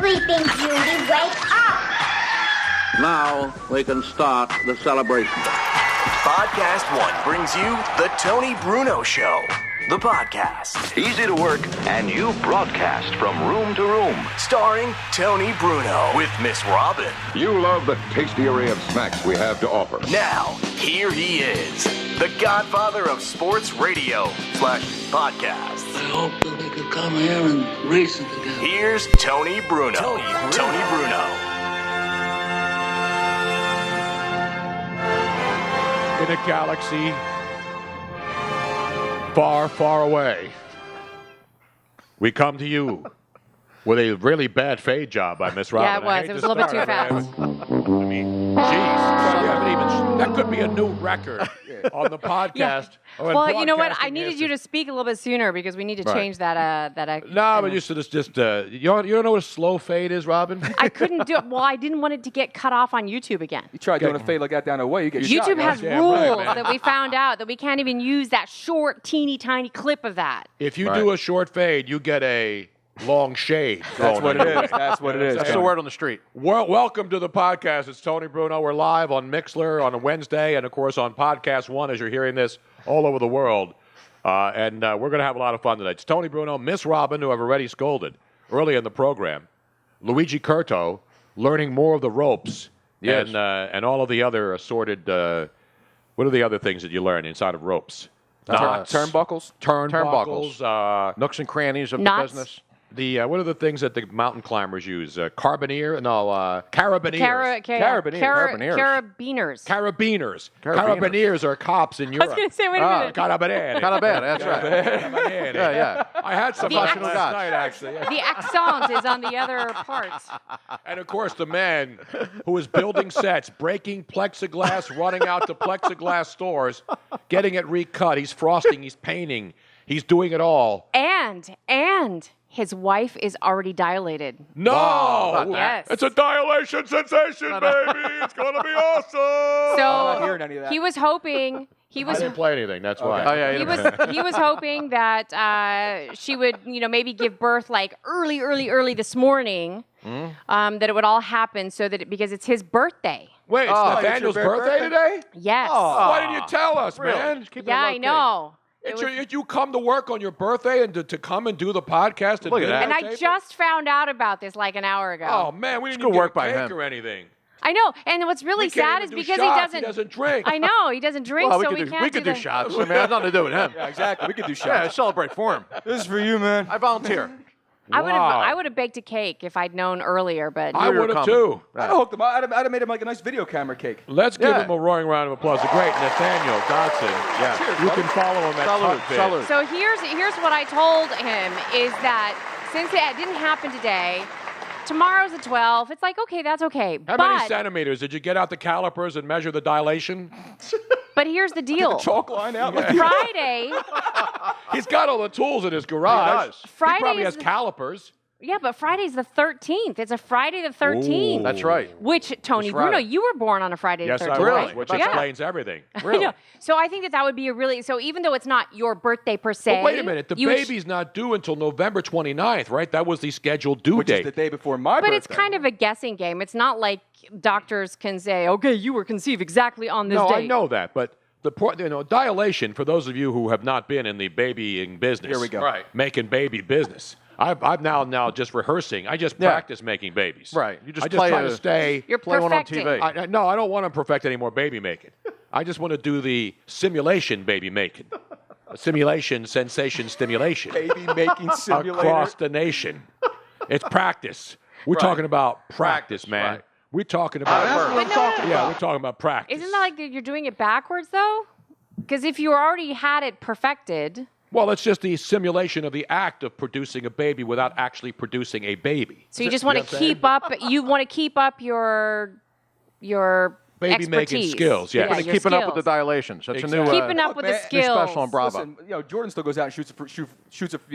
Sleeping Beauty, wake up! Now we can start the celebration. Podcast One brings you the Tony Bruno Show, the podcast. Easy to work, and you broadcast from room to room. Starring Tony Bruno with Miss Robin. You love the tasty array of snacks we have to offer. Now, here he is, the godfather of sports radio / podcast. I hope that we could come here and reason together. Here's Tony Bruno. Tony Bruno. In a galaxy far, far away, we come to you with a really bad fade job by Miss Robin. Yeah, it was. It was a little bit too fast. I mean, geez, we haven't even. That could be a new record on the podcast. Yeah. Well, you know what? I needed you to speak a little bit sooner because we need to change that. No, but you should just. You don't know what a slow fade is, Robin? I couldn't do it. Well, I didn't want it to get cut off on YouTube again. You try doing a fade like that down the way, you get YouTube shot. has rules that we found out that we can't even use that short, teeny tiny clip of that. If you do a short fade, you get a long shade. That's what it is. That's what it is. That's the word on the street. Well, welcome to the podcast. It's Tony Bruno. We're live on Mixlr on a Wednesday and, of course, on Podcast One as you're hearing this all over the world. And we're going to have a lot of fun tonight. It's Tony Bruno, Miss Robin, who I've already scolded early in the program, Luigi Curto, learning more of the ropes, and all of the other assorted, what are the other things that you learn inside of ropes? Turnbuckles? Turnbuckles. Nooks and crannies of Knots. the business. What are the things that the mountain climbers use? Carabiners. Carabiners. Carabiners are cops in I Europe. was going to say, wait a minute. Carabiners. That's right. Yeah. I had some last night, actually. The accent is on the other parts. And, of course, the man who is building sets, breaking plexiglass, running out to plexiglass stores, getting it recut. He's frosting. He's painting. He's doing it all. And his wife is already dilated. No! Yes. It's a dilation sensation, baby! It's going to be awesome! So I'm not hearing any of that. he was hoping... I didn't play anything, that's why. Oh, yeah. He was hoping that she would, maybe give birth like early this morning, that it would all happen because it's his birthday. Wait, it's Nathaniel's birthday today? Yes. Why didn't you tell us, man? Yeah, I know. You come to work on your birthday and to come and do the podcast? Look at that. And I just found out about this like an hour ago. Oh, man, we didn't go even work get by cake him. or anything. I know. And what's really sad is because he doesn't drink. I know. He doesn't drink, Well, so we can't could do do shots. I mean, it has nothing to do with him. Yeah, exactly. We could do shots. Yeah, celebrate for him. This is for you, man. I volunteer. I would have baked a cake if I'd known earlier, but I would have, too. I'd have hooked him. I'd have made him like a nice video camera cake. Let's give him a roaring round of applause. The great Nathaniel Dodson. Yeah. Cheers, You brother. can follow him at Salud. So here's what I told him is that since it didn't happen today, tomorrow's the 12th. It's like, okay, that's okay. How many centimeters? Did you get out the calipers and measure the dilation? But here's the deal. Chalk line out. Friday. He's got all the tools in his garage. He does. Friday He probably is has the- calipers. Yeah, but Friday's the 13th. It's a Friday the 13th. Ooh. That's right. Which, Tony That's Bruno, right. you were born on a Friday Yes, the 13th. I was, right? which Yeah. explains everything. I know. So I think that would be a really... So even though it's not your birthday per se... But wait a minute. The baby's not due until November 29th, right? That was the scheduled due Which date. is the day before my birthday. But it's kind of a guessing game. It's not like doctors can say, okay, you were conceived exactly on this No, date. I know that, but dilation, for those of you who have not been in the babying business. Here we go. Right. Making baby business. I'm now just rehearsing. I just practice making babies. Right. You just I play try to stay. You're play one on perfecting. TV. No, I don't want to perfect any more baby making. I just want to do the simulation baby making. Simulation, sensation, stimulation. baby making simulator. Across the nation. It's practice. We're talking about practice, man. right. We're talking about But no. Yeah, we're talking about practice. Isn't that like you're doing it backwards, though? Because if you already had it perfected... Well, it's just the simulation of the act of producing a baby without actually producing a baby. So you just want to keep up... You want to keep up your baby making expertise. skills, yes. Yeah, Keeping your up with the skills. dilations. That's Exactly. a new... Keeping up with the man, new skills. special on Bravo. Listen, Jordan still goes out and shoots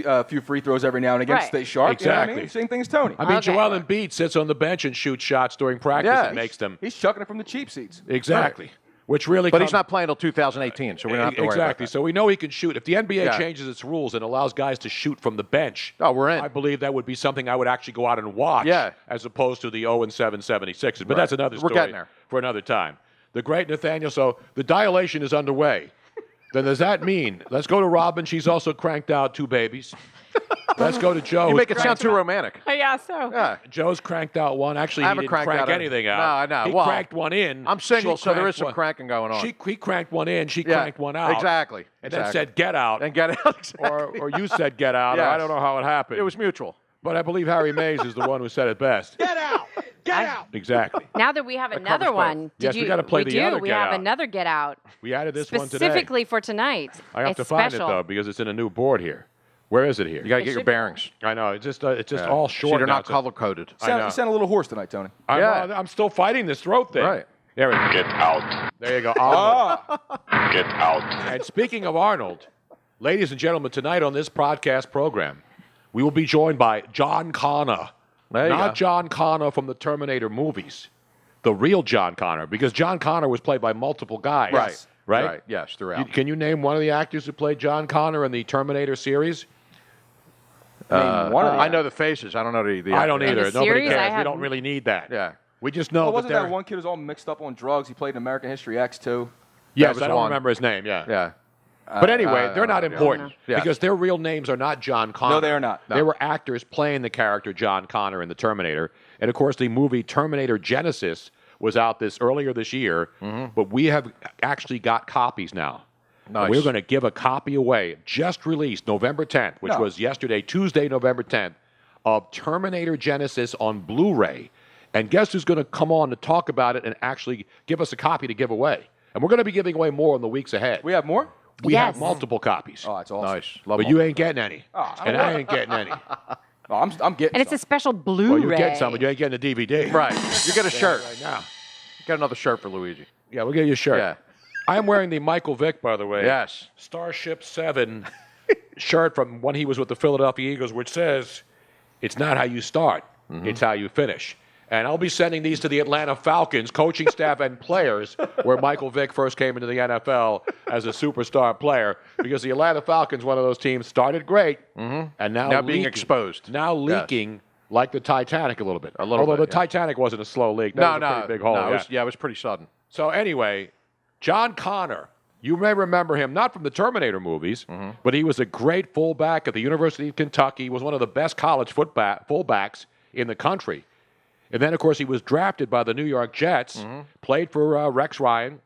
a few free throws every now and again to Right. stay sharp. Exactly. You know what I mean? Same thing as Tony. I mean, Okay. Joel Embiid sits on the bench and shoots shots during practice Yeah. and makes them. He's chucking it from the cheap seats. Exactly. which really. But he's not playing until 2018, so we don't have to worry exactly. about that. So we know he can shoot. If the NBA Yeah. changes its rules and allows guys to shoot from the bench, we're in. I believe that would be something I would actually go out and watch. Yeah. As opposed to the 0-7 76ers. But Right. that's another story We're getting there. for another time. The great Nathaniel. So the dilation is underway. Then does that mean? Let's go to Robin. She's also cranked out 2 babies. Let's go to Joe. You who's make it sound cranked too out- romantic. Yeah, so. Yeah. Joe's cranked out 1. Actually, I he haven't didn't cranked crank out anything out. No, I know. He Well, cranked 1 in. I'm single, She so there cranked is some one- cranking going on. He cranked 1 in. She Yeah. cranked 1 out. Exactly. And then said, "Get out." And get out. Exactly. Or you said, "Get out." Or I Yes. don't know how it happened. It was mutual. But I believe Harry Mays is the one who said it best. Get out! Get out! Exactly. Now that we have another one, Yes, we gotta play the other We Get have Out. another Get Out We added this one today. specifically for tonight. I have It's to find special. it though because it's in a new board here. Where is it here? You got to get your bearings. I know. It's just all short. See, they're now. not It's a- color coded. I know. You sound a little hoarse tonight, Tony. I'm still fighting this throat thing. Right. There we go. Get out. There you go. Arnold. Get out. And speaking of Arnold, ladies and gentlemen, tonight on this podcast program, we will be joined by John Connor. There you Not go. John Connor from the Terminator movies. The real John Connor. Because John Connor was played by multiple guys. Right. Right? Yes, throughout. Can you name one of the actors who played John Connor in the Terminator series? I know the faces. I don't know the I don't In either. the Nobody series, I cares. We have- don't really need that. Yeah. We just know Well, that wasn't they're... that one kid who's all mixed up on drugs? He played in American History X too. Yes, was I don't one. remember his name, yeah. Yeah. But anyway, they're not yeah. important Yeah. because their real names are not John Connor. No, they are not. They were actors playing the character John Connor in the Terminator. And of course, the movie Terminator Genesis was out earlier this year, but we have actually got copies now. Nice. And we're going to give a copy away, just released November 10th, which No. was yesterday, Tuesday, November 10th, of Terminator Genesis on Blu-ray. And guess who's going to come on to talk about it and actually give us a copy to give away? And we're going to be giving away more in the weeks ahead. We have more? We Yes. have multiple copies. Oh, that's awesome. Nice. Love But them. you ain't getting any. Oh, And I ain't getting any. Oh, I'm getting And it's a some. special Blu-ray. Well, you get some, but you ain't getting a DVD. Right. You get a shirt. Right now. Get another shirt for Luigi. Yeah, we'll get you a shirt. Yeah. I am wearing the Michael Vick, by the way. Yes. Starship 7 shirt from when he was with the Philadelphia Eagles, which says, "It's not how you start, it's how you finish." And I'll be sending these to the Atlanta Falcons, coaching staff and players, where Michael Vick first came into the NFL as a superstar player, because the Atlanta Falcons, one of those teams, started great, and now being leaking. exposed. Now leaking like the Titanic a little bit. little Although bit, the yeah. Titanic wasn't a slow leak. That No, was a no. pretty big hole. No, yeah. it was pretty sudden. So anyway, John Connor, you may remember him not from the Terminator movies, but he was a great fullback at the University of Kentucky. He was one of the best college fullbacks in the country. And then, of course, he was drafted by the New York Jets, played for Rex Ryan,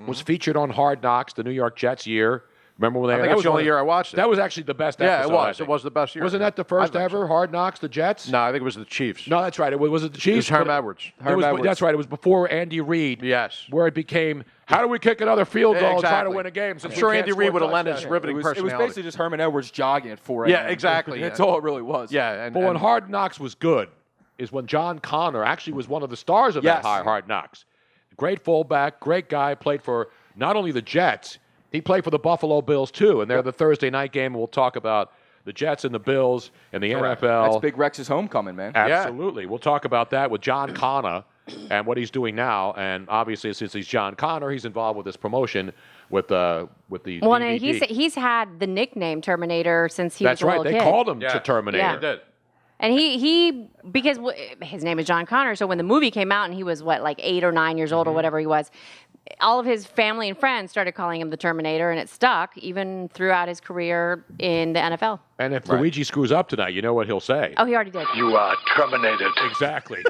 was featured on Hard Knocks, the New York Jets year. Remember when they? I think that it was was the one only of- year I watched it. That was actually the best Yeah, episode. it I was. It think. was the best year. Wasn't that the first I think so. ever Hard Knocks, the Jets? No, I think it was the Chiefs. No, that's right. Was it the Chiefs? It was Herm But Edwards. it was- That's right. It was before Andy Reid. Yes. Where it became, how do we kick another field goal and try to Exactly. win a game? I'm since sure we can't Andy score Reid would have lent his touchdowns? riveting It was personality. basically just Herman Edwards jogging at 4 Yeah, a.m. exactly. That's all it really was. Yeah. And, But when and- Hard Knocks was good is when John Connor actually was one of the stars of Yes. that Hard Knocks. Great fullback, great guy, played for not only the Jets, he played for the Buffalo Bills too, and they're the Thursday night game, and we'll talk about the Jets and the Bills and the NFL. That's Big Rex's homecoming, man. Absolutely. We'll talk about that with John Connor and what he's doing now. And obviously, since he's John Connor, he's involved with this promotion with the Well, and DVD. he's had the nickname Terminator since he That's was a right. little They kid. called him to Terminator. Yeah. They did. And he because his name is John Connor, so when the movie came out and he was like 8 or 9 years old or whatever he was, all of his family and friends started calling him the Terminator, and it stuck even throughout his career in the NFL. And if Luigi screws up tonight, you know what he'll say. Oh, he already did. You are terminated. Exactly.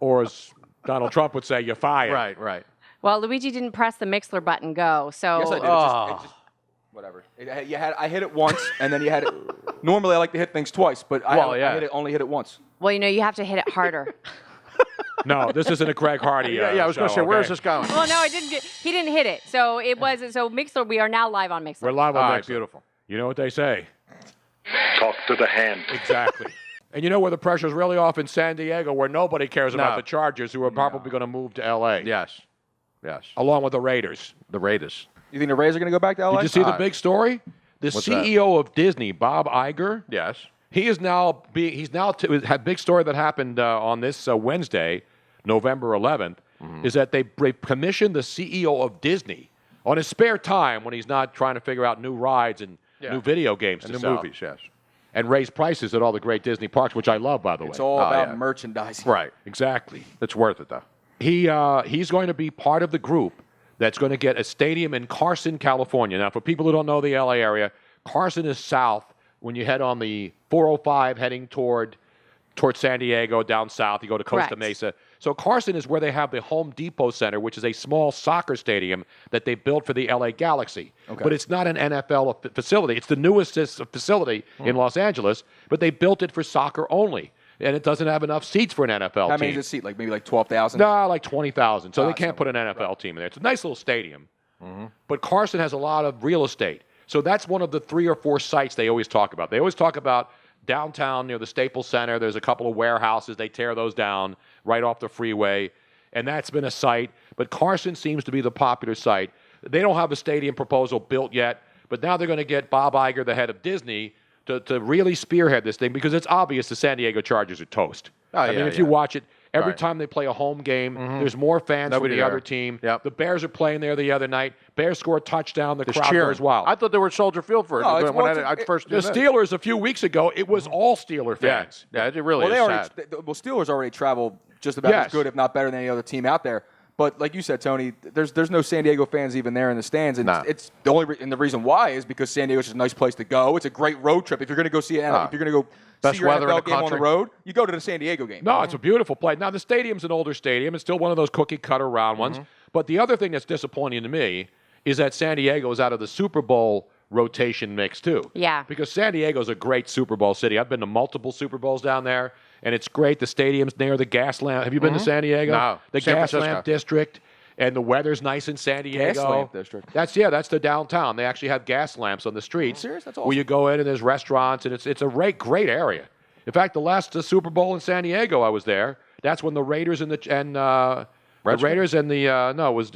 Or as Donald Trump would say, you're fired. Right, right. Well, Luigi didn't press the Mixler button go, so Yes, I did. It just whatever. I hit it once, and then you had it. Normally, I like to hit things twice, but I only hit it once. well, you have to hit it harder. No, this isn't a Greg Hardy. Yeah, I was going to say, where is this going? Well, no, he didn't hit it. So it was Mixler. We are now live on Mixler. We're live on All Mixer. right, beautiful. You know what they say. Talk to the hand. Exactly. And you know where the pressure's really off in San Diego, where nobody cares about No. the Chargers, who are probably going to move to L.A. Yes. Yes. Along with the Raiders. The Raiders. You think the Rays are going to go back to LA? Did you see the big story? The What's that? CEO of Disney, Bob Iger, Yes. he's now had a big story that happened on this November 11th. is that they commissioned the CEO of Disney on his spare time when he's not trying to figure out new rides and new video games and to new sell. movies, yes. And raise prices at all the great Disney parks, which I love, by the way. It's all about merchandising. Right. Exactly. It's worth it, though. He's going to be part of the group that's going to get a stadium in Carson, California. Now, for people who don't know the LA area, Carson is south when you head on the 405 heading towards San Diego, down south. You go to Costa Correct. Mesa. So Carson is where they have the Home Depot Center, which is a small soccer stadium that they built for the LA Galaxy. Okay. But it's not an NFL facility. It's the newest facility in Los Angeles, but they built it for soccer only. And it doesn't have enough seats for an NFL team. How many does it seat? Like maybe like 12,000? No, like 20,000. So they can't so- put an NFL team in there. It's a nice little stadium. But Carson has a lot of real estate. So that's one of the 3 or 4 sites they always talk about. They always talk about downtown near the Staples Center. There's a couple of warehouses. They tear those down right off the freeway. And that's been a site. But Carson seems to be the popular site. They don't have a stadium proposal built yet. But now they're going to get Bob Iger, the head of Disney, to really spearhead this thing because it's obvious the San Diego Chargers are toast. I mean, if you watch it, every time they play a home game, there's more fans from the other team. Yep. The Bears are playing there the other night. Bears score a touchdown. The Just crowd cheering. goes wild. I thought they were at Soldier Field for No, it it's when more- I first The knew that. Steelers a few weeks ago, it was all Steeler fans. Yeah, it really Well, is they already, sad. Steelers already travel just about Yes. as good, if not better, than any other team out there. But like you said, Tony, there's no San Diego fans even there in the stands, and Nah. it's the only and the reason why is because San Diego's just a nice place to go. It's a great road trip if you're going to go see if you're going to go Best see your weather in NFL the game on the country. road. You go to the San Diego game. No, it's a beautiful place. Now, the stadium's an older stadium. It's still one of those cookie-cutter round ones. But the other thing that's disappointing to me is that San Diego is out of the Super Bowl rotation mix, too. Yeah. Because San Diego's a great Super Bowl city. I've been to multiple Super Bowls down there, and it's great. The stadium's near the gas lamp. Have you been to San Diego? No. The San gas Francisco. lamp district. And the weather's nice in San Diego. Lamp district. That's the downtown. They actually have gas lamps on the streets. Serious? That's Where awesome. you go in and there's restaurants, and it's a great area. In fact, the last Super Bowl in San Diego, I was there. That's when the Raiders and the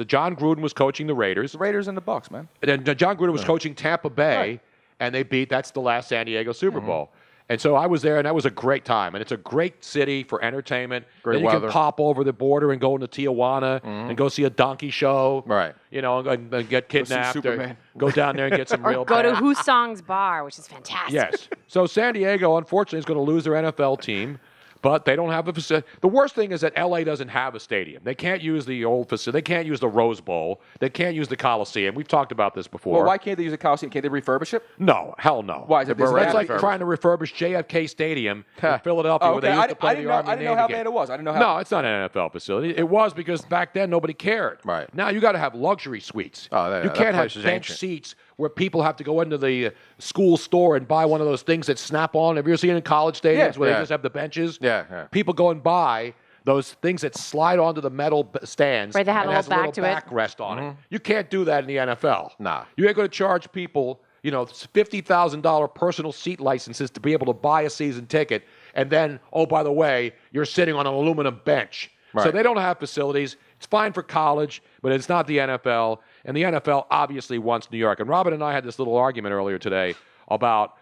John Gruden was coaching the Raiders. The Raiders and the Bucks, man. And then John Gruden was coaching Tampa Bay, and they beat. That's the last San Diego Super Bowl. And so I was there, and that was a great time. And it's a great city for entertainment. Great then you weather. can pop over the border and go into Tijuana and go see a donkey show. Right. You know, and get kidnapped. Or Superman. go down there and get some real Or go to bad- Husong's bar, which is fantastic. Yes. So San Diego, unfortunately, is going to lose their NFL team, but they don't have a facility. The worst thing is that LA doesn't have a stadium. They can't use the old facility. They can't use the Rose Bowl. They can't use the Coliseum. We've talked about this before. Well, why can't they use the Coliseum? Can't they refurbish it? No, hell no. Why is it? That's like trying to refurbish JFK Stadium in Philadelphia where they used to play the Army I didn't know Navy how game. bad it was. I didn't know how. No, it's not an NFL facility. It was because back then nobody cared. Right. Now you got to have luxury suites. Oh, yeah, you that can't have place is bench ancient. seats where people have to go into the school store and buy one of those things that snap on. Have you ever seen it in college stadiums where they just have the benches? Yeah. People go and buy those things that slide onto the metal stands. Right, they have and a has little back to it. backrest on it. You can't do that in the NFL. Nah. You ain't going to charge people, $50,000 personal seat licenses to be able to buy a season ticket, and then, oh, by the way, you're sitting on an aluminum bench. So Right. they don't have facilities. It's fine for college, but it's not the NFL. And the NFL obviously wants New York. And Robin and I had this little argument earlier today about,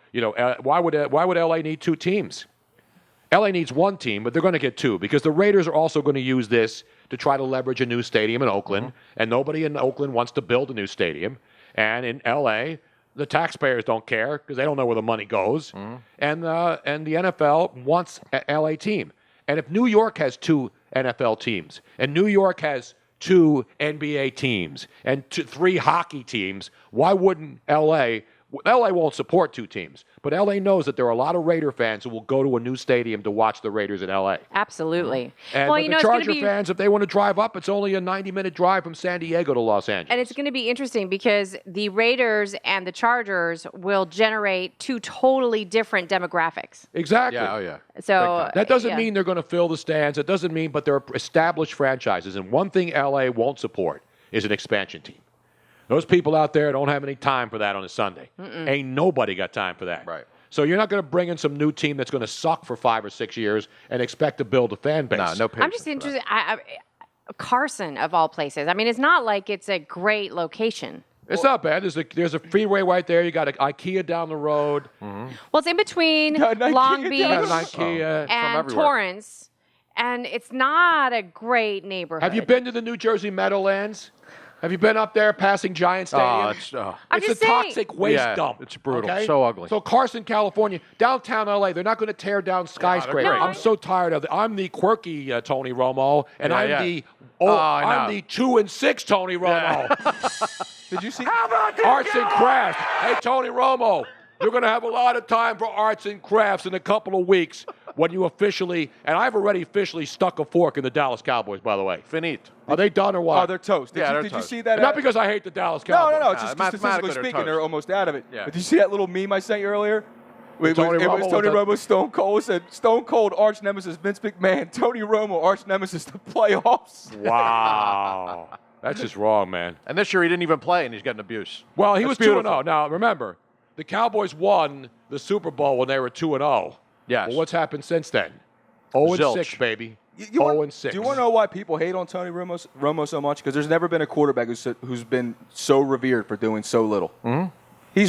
why would LA need 2 teams? LA needs 1 team, but they're going to get 2 because the Raiders are also going to use this to try to leverage a new stadium in Oakland, and nobody in Oakland wants to build a new stadium. And in LA, the taxpayers don't care because they don't know where the money goes. And the NFL wants an LA team. And if New York has 2 NFL teams, and New York has 2 NBA teams, and 3 hockey teams, why wouldn't LA? LA won't support 2 teams, but LA knows that there are a lot of Raider fans who will go to a new stadium to watch the Raiders in LA. Absolutely. And Well, but you the know, it's going to Charger be fans, if they want to drive up, it's only a 90-minute drive from San Diego to Los Angeles. And it's going to be interesting because the Raiders and the Chargers will generate 2 totally different demographics. Exactly. Yeah, oh yeah. So That doesn't yeah. mean they're going to fill the stands. It doesn't mean, but they're established franchises. And one thing LA won't support is an expansion team. Those people out there don't have any time for that on a Sunday. Ain't nobody got time for that. Right. So you're not going to bring in some new team that's going to suck for 5 or 6 years and expect to build a fan base. No patience. I'm just interested. Carson, of all places. I mean, it's not like it's a great location. It's not bad. There's a freeway right there. You got an IKEA down the road. Well, it's in between Got an Long IKEA Beach down the Got an IKEA. and everywhere. Torrance. and it's not a great neighborhood. Have you been to the New Jersey Meadowlands? Have you been up there passing Giant Stadium? I'm It's just a saying. toxic waste dump. It's brutal. Okay? So ugly. So Carson, California, downtown LA, they're not going to tear down skyscrapers. great. I'm so tired of it. I'm the quirky Tony Romo, and I'm the I I'm the 2 and 6 Tony Romo. Did you see? Arts and crafts. Hey, Tony Romo, you're going to have a lot of time for arts and crafts in a couple of weeks when you officially, and I've already officially stuck a fork in the Dallas Cowboys, by the way. Finite. Are they done or what? Oh, they're toast. Did you see that? Not because I hate the Dallas Cowboys. No. It's just statistically mathematically, speaking, they're they're toast. almost out of it. Yeah. But did you see that little meme I sent you earlier? It Tony was Romo Tony with the- Romo, Stone Cold said, Stone Cold arch nemesis Vince McMahon, Tony Romo arch nemesis the playoffs. Wow. That's just wrong, man. And this year he didn't even play, and he's getting abuse. Well, he That's was 2-0. beautiful. Now, remember, the Cowboys won the Super Bowl when they were 2-0. Yes. Well, what's happened since then? 0-6, Zilch. baby. You 0-6. Do you want to know why people hate on Tony Romo so much? Because there's never been a quarterback who's been so revered for doing so little. Mm-hmm. He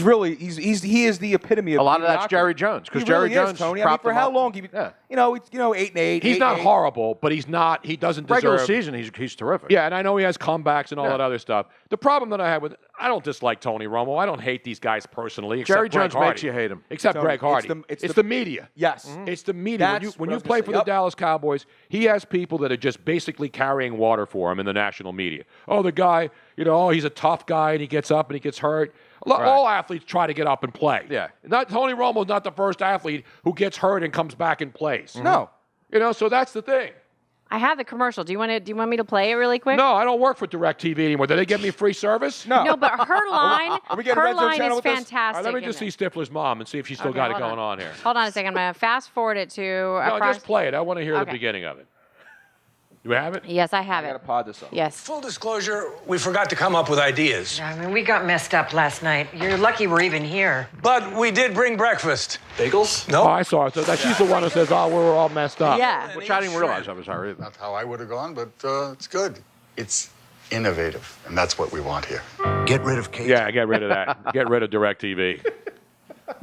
is the epitome of A lot of that's mediocrity. Jerry Jones, because He Jerry really Jones is, Tony. propped for him how up. long? Yeah. 8-8. He's not 8-8. horrible, but he's not. He doesn't deserve. Regular season, he's terrific. Yeah, and I know he has comebacks and all Yeah. that other stuff. The problem that I have with I don't dislike Tony Romo. I don't hate these guys personally. Jerry except Greg Jones makes Hardy. you hate him. Except Tony, Greg Hardy. it's the media. Yes. It's the media. That's When what I you was play gonna for say. the Dallas Cowboys, he has people that are just basically carrying water for him in the national media. Oh, the guy, he's a tough guy and he gets up and he gets hurt. All athletes try to get up and play. Yeah. Tony Romo's not the first athlete who gets hurt and comes back and plays. No. So that's the thing. I have the commercial. Do you want me to play it really quick? No, I don't work for DirecTV anymore. Did they give me free service? No. No, but her line, Are we getting her Red Zone line channel is with this? fantastic. All right, let me in just it. see Stifler's mom and see if she's still Okay, got it hold going on here. Hold on a second. I'm going to fast forward it to. No, just play it. I want to hear the Okay. beginning of it. Do we have it? Yes, I have I it. got to pod this up. Yes. Full disclosure, we forgot to come up with ideas. I mean, we got messed up last night. You're lucky we're even here. But we did bring breakfast. Bagels? Oh, No? I saw it. So she's the one who says, "Oh, we were all messed up." Yeah. Which I didn't realize I was her either. Not how I would have gone, but it's good. It's innovative, and that's what we want here. Get rid of cake. Yeah, get rid of that. Get rid of DirecTV.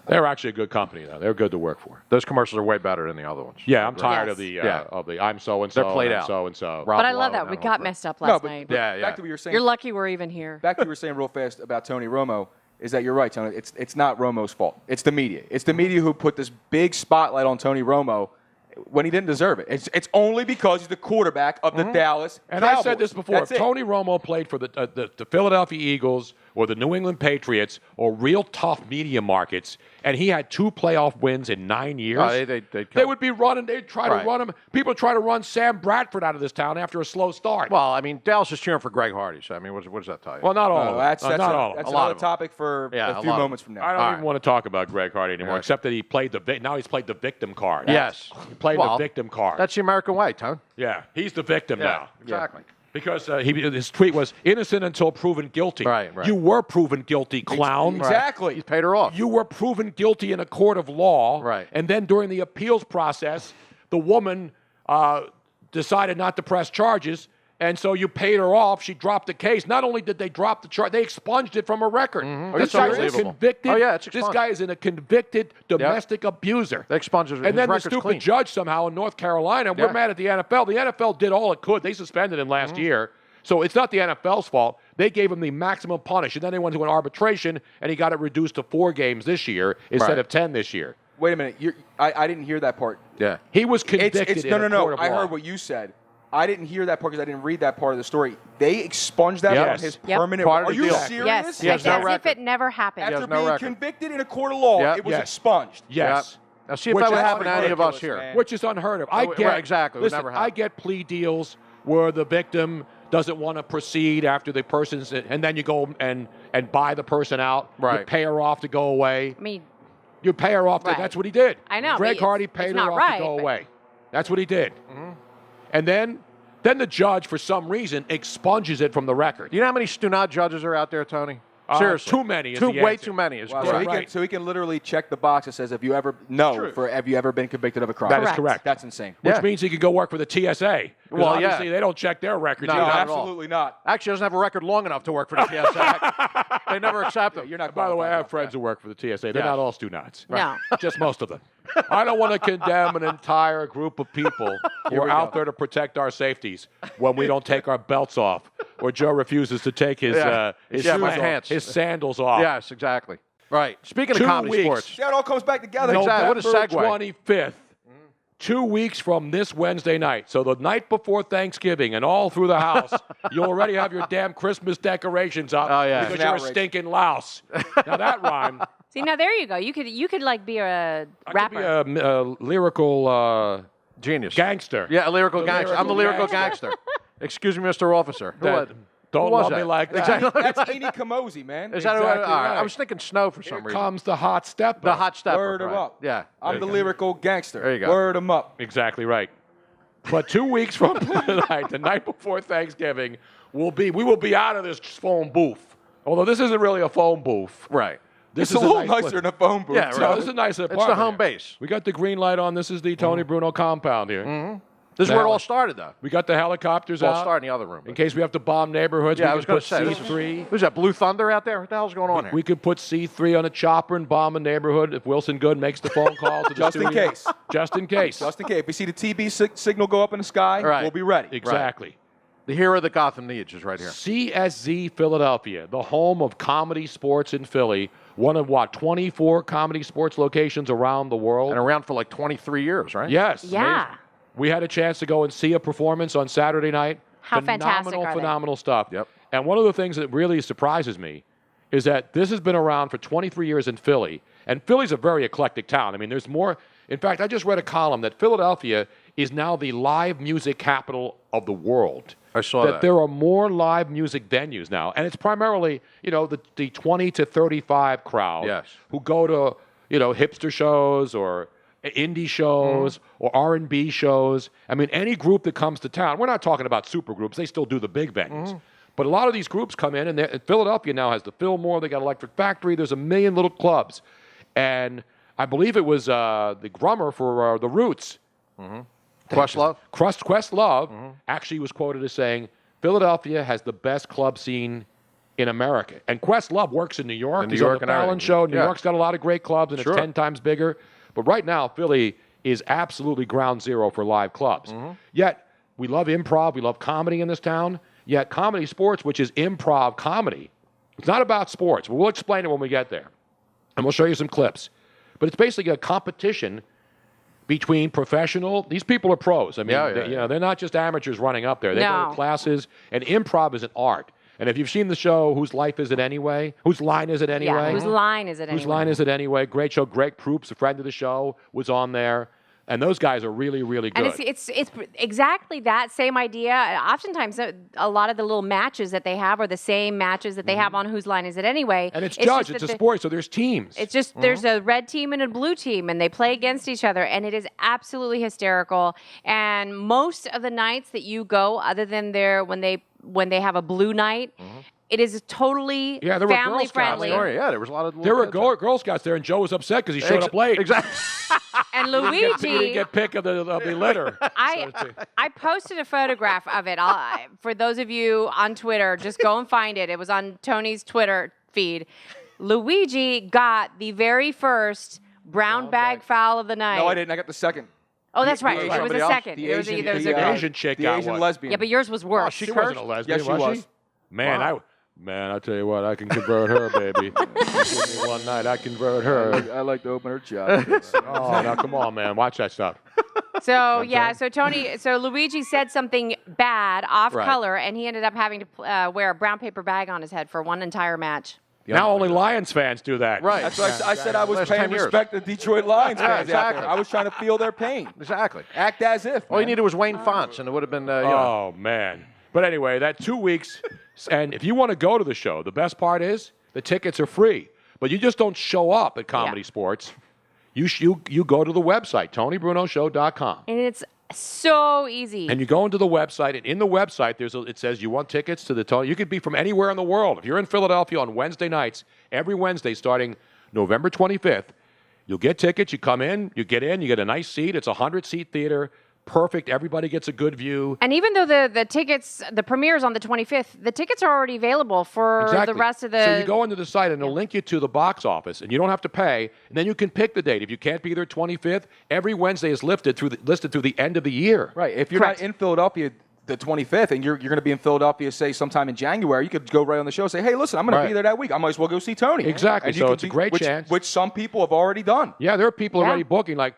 They're actually a good company, though. They're good to work for. Those commercials are way better than the other ones. Yeah, I'm tired of Yes. the I'm so and so. They're played out. So and so. But I love that. We got messed up last night. But Yeah. back to what you were saying. You're lucky we're even here. Back to what you were saying real fast about Tony Romo is that you're right, Tony. It's not Romo's fault. It's the media. It's the media who put this big spotlight on Tony Romo when he didn't deserve it. It's only because he's the quarterback of the Dallas And Cowboys. I said this before. That's If it. Tony Romo played for the Philadelphia Eagles or the New England Patriots or real tough media markets, and he had 2 playoff wins in 9 years, they would be running. They'd try to run him. People try to run Sam Bradford out of this town after a slow start. Well, I mean, Dallas is cheering for Greg Hardy. So I mean, what does that tell you? Well, not all of them. That's not all of them. that's A lot another of them. topic for Yeah, a few lot of moments from now. I don't All even right. want to talk about Greg Hardy anymore, Yeah. except that he played now he's played the victim card. Yes. He played the victim card. That's the American way, Tone. Yeah, he's the victim now. Exactly. Because his tweet was innocent until proven guilty. Right. You were proven guilty, clown. Exactly. He's paid her off. You were proven guilty in a court of law. Right. And then during the appeals process, the woman decided not to press charges, and so you paid her off. She dropped the case. Not only did they drop the charge, they expunged it from her record. This That's guy is a unbelievable. convicted. Oh, yeah, it's this expunged. guy is a convicted domestic abuser. They expunged his And then the record's stupid clean. judge somehow in North Carolina, we're Yeah. mad at the NFL. The NFL did all it could. They suspended him last year. So it's not the NFL's fault. They gave him the maximum punish, and then they went to an arbitration, and he got it reduced to 4 games this year instead Right. of 10 this year. Wait a minute. I didn't hear that part. Yeah. He was convicted in a court of I law. heard what you said. I didn't hear that part because I didn't read that part of the story. They expunged that Yes. on his Yep. permanent. Part of Are the you deal. serious? Yes. He has no as if record. it never happened. After has no being record. convicted in a court of law, Yep. it was Yes. expunged. Yes. Now, see if Which that would is happen to any of us ridiculous, here. man. Which is unheard of. I Right, get exactly. It would Listen, never I happen. get plea deals where the victim doesn't want to proceed after the person's, and then you go and buy the person out. You Right. pay her off to go away. I mean, You pay her off. Right. That's what he did. I know, Greg but Hardy it's paid her not off right, to go but- away. That's what he did. And then the judge, for some reason, expunges it from the record. Do you know how many Stunad judges are out there, Tony? Seriously. Too many is the Way answer. too many is Wow, correct. so he can literally check the box that says, have you ever been convicted of a crime? That is correct. That's insane. Which means he could go work for the TSA. Well, obviously they don't check their records. No, either. not at all. Absolutely not. Actually, doesn't have a record long enough to work for the TSA. They never accept him. You're not. By the way, I have qualified. friends who work for the TSA. They're Yes. not all stu-nuts. No. Just most of them. I don't want to condemn an entire group of people who are out there to protect our safeties when we don't take our belts off or Joe refuses to take his my shoes off, hands. his sandals off. Yes, exactly. Right. Speaking 2 of comedy weeks. sports. See how it all comes back together. Exactly. What a November segue. 25th, 2 weeks from this Wednesday night. So the night before Thanksgiving and all through the house, you'll already have your damn Christmas decorations up Oh, yeah. because you're a Outrage. stinking louse. Now that rhyme. See, now there you go. You could like be a rapper. I could be a lyrical Genius. gangster. Yeah, a lyrical The gangster. I'm the lyrical lyrical gangster. Excuse me, Mr. Officer. That don't who was love me that? like that. Exactly. That's Eni Kamosi, man. Is that Exactly all right. right. I was thinking snow for Here some reason. comes the hot stepper. The hot stepper. Word him right. up. Yeah. I'm the lyrical gangster. There you go. Word him up. Exactly right. But 2 weeks from tonight, the night before Thanksgiving, we will be out of this phone booth. Although this isn't really a phone booth. Right. This It's is a little nice nicer place. than a phone booth. Yeah, too. No, this is a nice It's apartment. the home here. base. We got the green light on. This is the Tony Bruno compound here. This is where it Now- all started, though. We got the helicopters It all out started in the other room. in case we have to bomb neighborhoods. Yeah, we I was can going put to say. This was- C3. Who's that, Blue Thunder out there? What the hell's going on here? We could put C3 on a chopper and bomb a neighborhood if Wilson Good makes the phone call to the Just in studio. case. Just in case. Just in case. If we see the TB signal go up in the sky, Right. we'll be ready. Exactly. The hero that Gotham needs is right here. CSZ Philadelphia, the home of comedy sports in Philly, one of 24 comedy sports locations around the world. And around for like 23 years, right? Yes. Yeah. amazing. We had a chance to go and see a performance on Saturday night. How fantastic are they? Phenomenal stuff. Yep. And one of the things that really surprises me is that this has been around for 23 years in Philly. And Philly's a very eclectic town. I mean, there's more. In fact, I just read a column that Philadelphia is now the live music capital of the world. I saw that. There are more live music venues now. And it's primarily, the 20 to 35 crowd Yes. who go to, hipster shows or indie shows or R&B shows. I mean, any group that comes to town. We're not talking about super groups. They still do the big venues. But a lot of these groups come in, and Philadelphia now has the Fillmore. They got Electric Factory. There's a million little clubs. And I believe it was the drummer for The Roots. Questlove? Questlove actually was quoted as saying, Philadelphia has the best club scene in America. And Questlove works in New York. In New He's York on the and Fallon everything. show. New Yeah. York's got a lot of great clubs, and Sure. it's 10 times bigger. But right now, Philly is absolutely ground zero for live clubs. Yet, we love improv. We love comedy in this town. Yet, comedy sports, which is improv comedy, it's not about sports. But we'll explain it when we get there. And we'll show you some clips. But it's basically a competition between professional. These people are pros. I mean, they're not just amateurs running up there. They go No. to classes, and improv is an art. And if you've seen the show, Whose Life Is It Anyway? Whose Line Is It Anyway? Yeah, whose line is it anyway? Whose Line Is It Anyway? Great show. Greg Proops, a friend of the show, was on there. And those guys are really, really good. And it's exactly that same idea. Oftentimes, a lot of the little matches that they have are the same matches that they have on Whose Line Is It Anyway? and it's just judged. that It's a the- sport, so there's teams. It's just there's a red team and a blue team, and they play against each other, and it is absolutely hysterical. And most of the nights that you go, other than when they have a blue night, it is totally Yeah, there were Girl family Scouts friendly. there. Yeah, there was a lot of. There were Girl Scouts there, and Joe was upset because he showed up late. Exactly. And He didn't Luigi, get pick of the litter. I posted a photograph of it. For those of you on Twitter, just go and find it. It was on Tony's Twitter feed. Luigi got the very first brown bag foul of the night. No, I didn't. I got the second. Oh, that's right. The There was Asian- a second. There was the Asian chick the got Asian one. lesbian. Yeah, but yours was worse. She wasn't a lesbian, Yes, she was was. she? Man, I tell you what, I can convert her, baby. Give me one night, I convert her. I like to open her job. Oh, now come on, man, watch that stuff. So so Luigi said something bad off Right. color, and he ended up having to wear a brown paper bag on his head for one entire match. Now only Lions fans do that. Right. That's why I said I was Last paying 10 years. respect to Detroit Lions Yeah, fans out exactly. there. I was trying to feel their pain. Exactly. Act as if. All you man. needed was Wayne Fonts, and it would have been. Oh man. But anyway, that 2 weeks, and if you want to go to the show, the best part is the tickets are free. But you just don't show up at Comedy Sports. You go to the website, TonyBrunoShow.com. And it's So easy. And you go into the website, and in the website, it says you want tickets to the Tony. You could be from anywhere in the world. If you're in Philadelphia on Wednesday nights, every Wednesday starting November 25th, you'll get tickets. You come in, you get a nice seat. It's a 100-seat theater. Perfect. Everybody gets a good view. And even though the tickets, the premiere is on the 25th, the tickets are already available for the rest of the... So you go into the site, and it'll link you to the box office, and you don't have to pay, and then you can pick the date. If you can't be there 25th, every Wednesday is listed through the end of the year. Right. If you're not in Philadelphia the 25th, and you're going to be in Philadelphia, say, sometime in January, you could go right on the show and say, hey, listen, I'm going to be there that week. I might as well go see Tony. Exactly. So it's a great chance. Which some people have already done. Yeah, there are people already booking, like...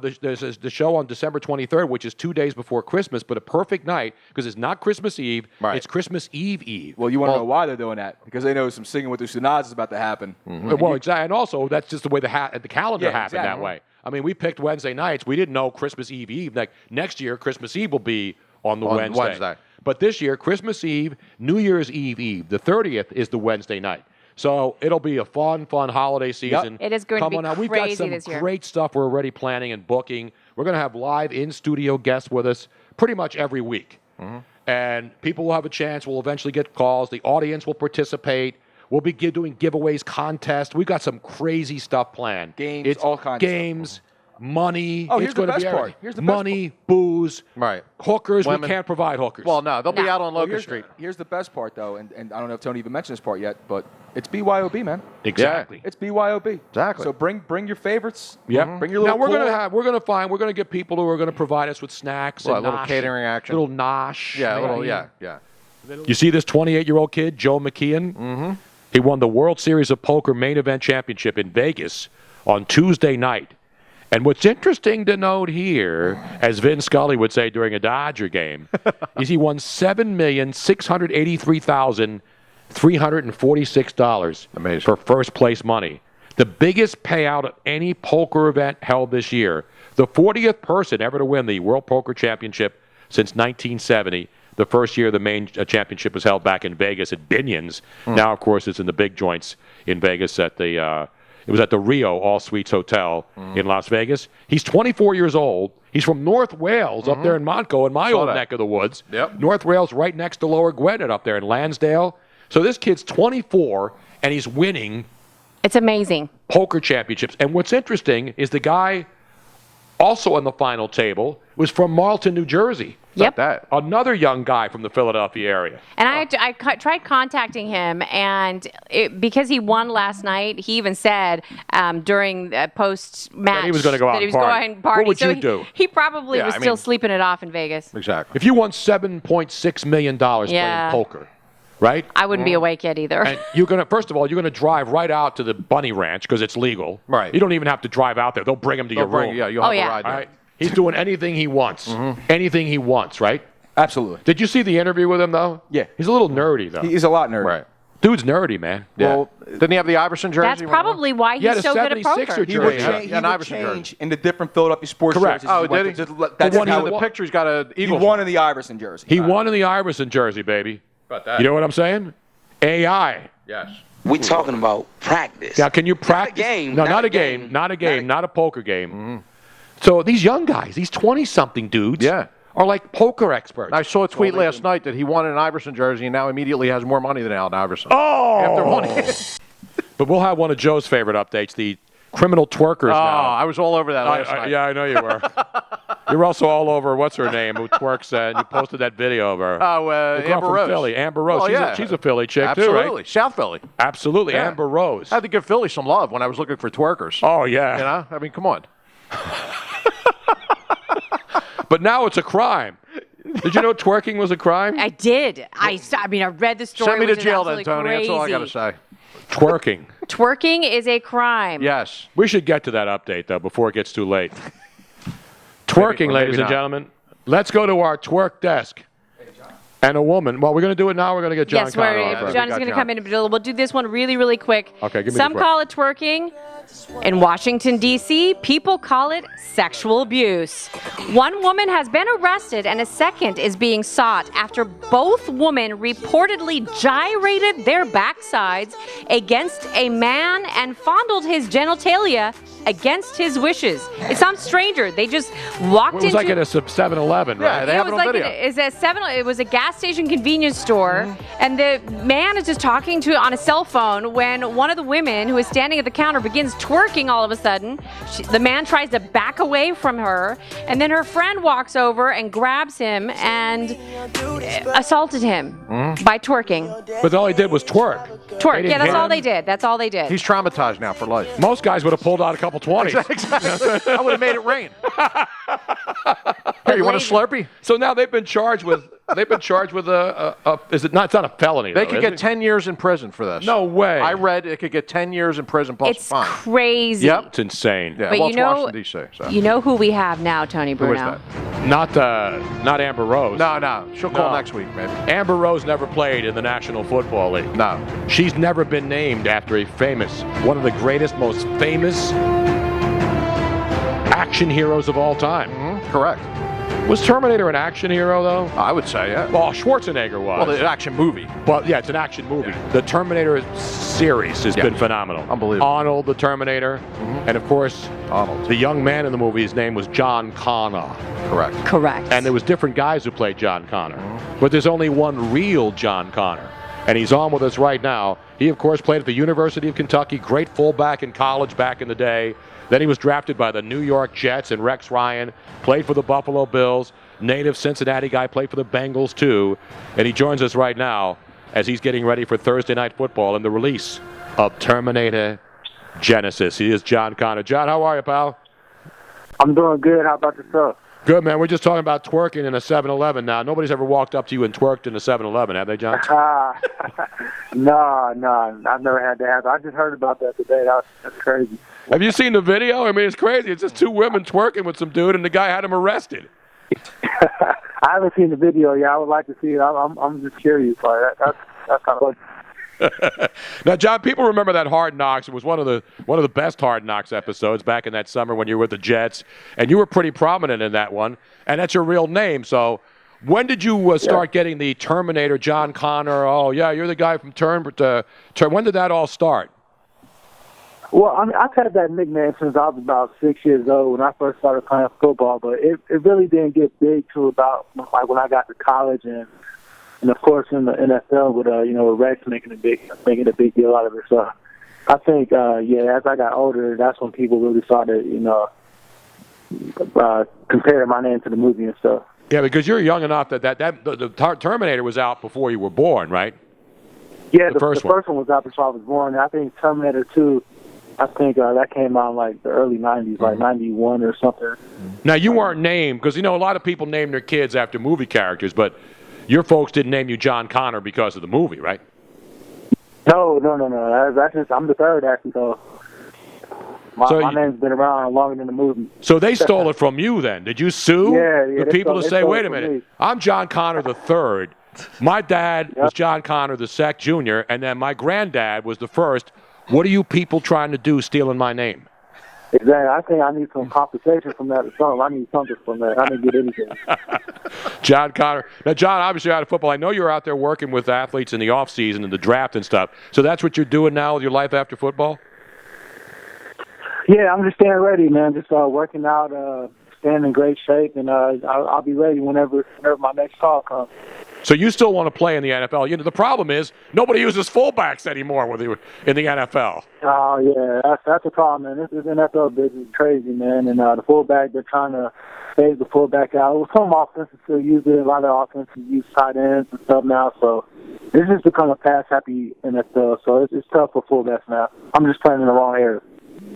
there's the show on December 23rd, which is 2 days before Christmas, but a perfect night because it's not Christmas Eve. Right. It's Christmas Eve. Well, you want to know why they're doing that? Because they know some Singing with the Sunads is about to happen. Mm-hmm. Well, exactly. And also, that's just the way the calendar happened that way. I mean, we picked Wednesday nights. We didn't know Christmas Eve. Like next year, Christmas Eve will be on Wednesday. But this year, Christmas Eve, New Year's Eve. The 30th is the Wednesday night. So it'll be a fun holiday season. Yep. It is going to be crazy We've got some this year. great stuff we're already planning and booking. We're going to have live in-studio guests with us pretty much every week. Mm-hmm. And people will have a chance. We'll eventually get calls. The audience will participate. We'll be doing giveaways, contests. We've got some crazy stuff planned. Games, all kinds of stuff. Money. Oh, here's the best part. Here's the money, booze, hookers. Women. We can't provide hookers. Well, no, they'll be out on Locust Street. Here's the best part, though, and I don't know if Tony even mentioned this part yet, but it's BYOB, man. Exactly. It's BYOB. Exactly. So bring your favorites. Yep. Bring your little. Now we're gonna get people who are gonna provide us with snacks and a little catering action, little nosh. Yeah, yeah. You see this 28-year-old kid, Joe McKeon? Mm-hmm. He won the World Series of Poker main event championship in Vegas on Tuesday night. And what's interesting to note here, as Vin Scully would say during a Dodger game, is he won $7,683,346 for first place money. The biggest payout of any poker event held this year. The 40th person ever to win the World Poker Championship since 1970. The first year the main championship was held back in Vegas at Binion's. Now, of course, it's in the big joints in Vegas at the... It was at the Rio All Suites Hotel in Las Vegas. He's 24 years old. He's from North Wales up there in Montco, in my old neck of the woods. Yep. North Wales right next to Lower Gwinnett up there in Lansdale. So this kid's 24, and he's winning. It's amazing. Poker championships. And what's interesting is the guy also on the final table was from Marlton, New Jersey. Yep. Another young guy from the Philadelphia area. And I tried contacting him, and because he won last night, he even said during the post-match that he was going to go out that he and was party. going to party. What would so you do? He probably was still sleeping it off in Vegas. Exactly. If you won $7.6 million playing poker, right? I wouldn't be awake yet either. And first of all, you're going to drive right out to the Bunny Ranch because it's legal. Right. You don't even have to drive out there. They'll bring him to your room. Yeah, you'll have a ride there. Right? He's doing anything he wants. Anything he wants, right? Absolutely. Did you see the interview with him, though? Yeah. He's a little nerdy, though. He's a lot nerdy. Right. Dude's nerdy, man. Yeah. Well, didn't he have the Iverson jersey? That's probably why he's so good at poker. He would change into different Philadelphia sports Correct. jerseys. Oh, did he? That's one how in the picture, he's got an Eagles. He won in the Iverson jersey. He won in the Iverson jersey, baby. About that. You know what I'm saying? AI. Yes. We talking about practice. Now, can you practice? Not a game. No, not a game. Not a poker game. So these young guys, these 20-something dudes, are like poker experts. I saw a tweet last night that he won an Iverson jersey and now immediately has more money than Allen Iverson. Oh! After winning. But we'll have one of Joe's favorite updates, the criminal twerkers now. I was all over that last night. Yeah, I know you were. You were also all over, what's her name, who twerks, and you posted that video of her. Oh, the girl Amber from Rose. Philly, Amber Rose. Oh, She's a Philly chick, Absolutely. too, right? South Philly. Absolutely, Yeah. Amber Rose. I had to give Philly some love when I was looking for twerkers. Oh, yeah. You know? I mean, come on. But now it's a crime. Did you know twerking was a crime? I did. I read the story. Send me to which is jail then, absolutely Tony. crazy. That's all I got to say. Twerking. Twerking is a crime. Yes. We should get to that update, though, before it gets too late. Twerking, Maybe ladies and not. gentlemen. Let's go to our twerk desk. And a woman. Well, we're going to do it now. We're going to get John Connor on first. John is going to come in. We'll do this one really, really quick. Okay, give me Some the quick. call it twerking. In Washington, D.C., people call it sexual abuse. One woman has been arrested and a second is being sought after both women reportedly gyrated their backsides against a man and fondled his genitalia against his wishes. It sounds stranger. They just walked into... It was like at a 7-Eleven, right? Yeah, they have it on video. It was a gas station convenience store, and the man is just talking on a cell phone when one of the women who is standing at the counter begins twerking all of a sudden. The man tries to back away from her, and then her friend walks over and grabs him and assaulted him by twerking. But all he did was twerk. Twerk, yeah, that's all they did. That's all they did. He's traumatized now for life. Most guys would have pulled out a couple 20s. Exactly. I would have made it rain. Here, you want a Slurpee? So now they've been charged with a is it not? It's not a felony. They though, could is get it? 10 years in prison for this. No way. I read it could get 10 years in prison plus It's a fine. crazy. Yep. It's insane. Yeah, But well, you it's know, Washington, D.C. So. You know who we have now, Tony Who is Bruno? that? Not Amber Rose. No. She'll call No. next week, maybe. Amber Rose never played in the National Football League. No. She's never been named after one of the greatest, most famous action heroes of all time. Correct. Was Terminator an action hero, though? I would say, yeah. Well, Schwarzenegger was. Well, the action movie. Well, yeah, it's an action movie. The Terminator series has been phenomenal. Unbelievable. Arnold, the Terminator, and of course, Arnold. the young man in the movie, his name was John Connor. Correct. And there was different guys who played John Connor. But there's only one real John Connor. And he's on with us right now. He, of course, played at the University of Kentucky, great fullback in college back in the day. Then he was drafted by the New York Jets and Rex Ryan, played for the Buffalo Bills, native Cincinnati guy, played for the Bengals too. And he joins us right now as he's getting ready for Thursday Night Football and the release of Terminator Genesis. He is John Connor. John, how are you, pal? I'm doing good. How about yourself? Good, man. We're just talking about twerking in a 7-Eleven now. Nobody's ever walked up to you and twerked in a 7-Eleven, have they, John? No, I've never had that happen. I just heard about that today. That's crazy. Have you seen the video? I mean, it's crazy. It's just two women twerking with some dude, and the guy had him arrested. I haven't seen the video yet. I would like to see it. I'm just curious. Like that's kind of Now, John, people remember that Hard Knocks. It was one of the best Hard Knocks episodes back in that summer when you were with the Jets, and you were pretty prominent in that one. And that's your real name. So, when did you start getting the Terminator, John Connor? Oh, yeah, you're the guy from When did that all start? Well, I mean, I've had that nickname since I was about 6 years old when I first started playing football, but it really didn't get big till about like when I got to college and of course in the NFL with with Rex making a big deal out of it. So I think as I got older, that's when people really started comparing my name to the movie and stuff. Yeah, because you're young enough that the Terminator was out before you were born, right? Yeah, the first one was out before I was born. I think Terminator 2. I think that came out in like the early 90s, like 91 or something. Now, you weren't named, because, a lot of people name their kids after movie characters, but your folks didn't name you John Connor because of the movie, right? No. I'm the third, actually, so my name's been around longer than the movie. So they stole it from you then. Did you sue the people to say, wait a minute, I'm John Connor the third. My dad was John Connor the second, Jr., and then my granddad was the first. What are you people trying to do stealing my name? Exactly. I think I need some compensation from that or something. I need something from that. I didn't get anything. John Connor. Now, John, obviously out of football. I know you're out there working with athletes in the offseason and the draft and stuff. So that's what you're doing now with your life after football? Yeah, I'm just staying ready, man. Just working out, staying in great shape, and I'll be ready whenever my next call comes. So you still want to play in the NFL? The problem is nobody uses fullbacks anymore in the NFL. Oh yeah, that's the problem, man. This NFL business is crazy, man. And the fullback, they're trying to phase the fullback out. Well, some offenses still use it. A lot of offenses use tight ends and stuff now. So it's just become a pass-happy NFL. So it's tough for fullbacks now. I'm just playing in the wrong area.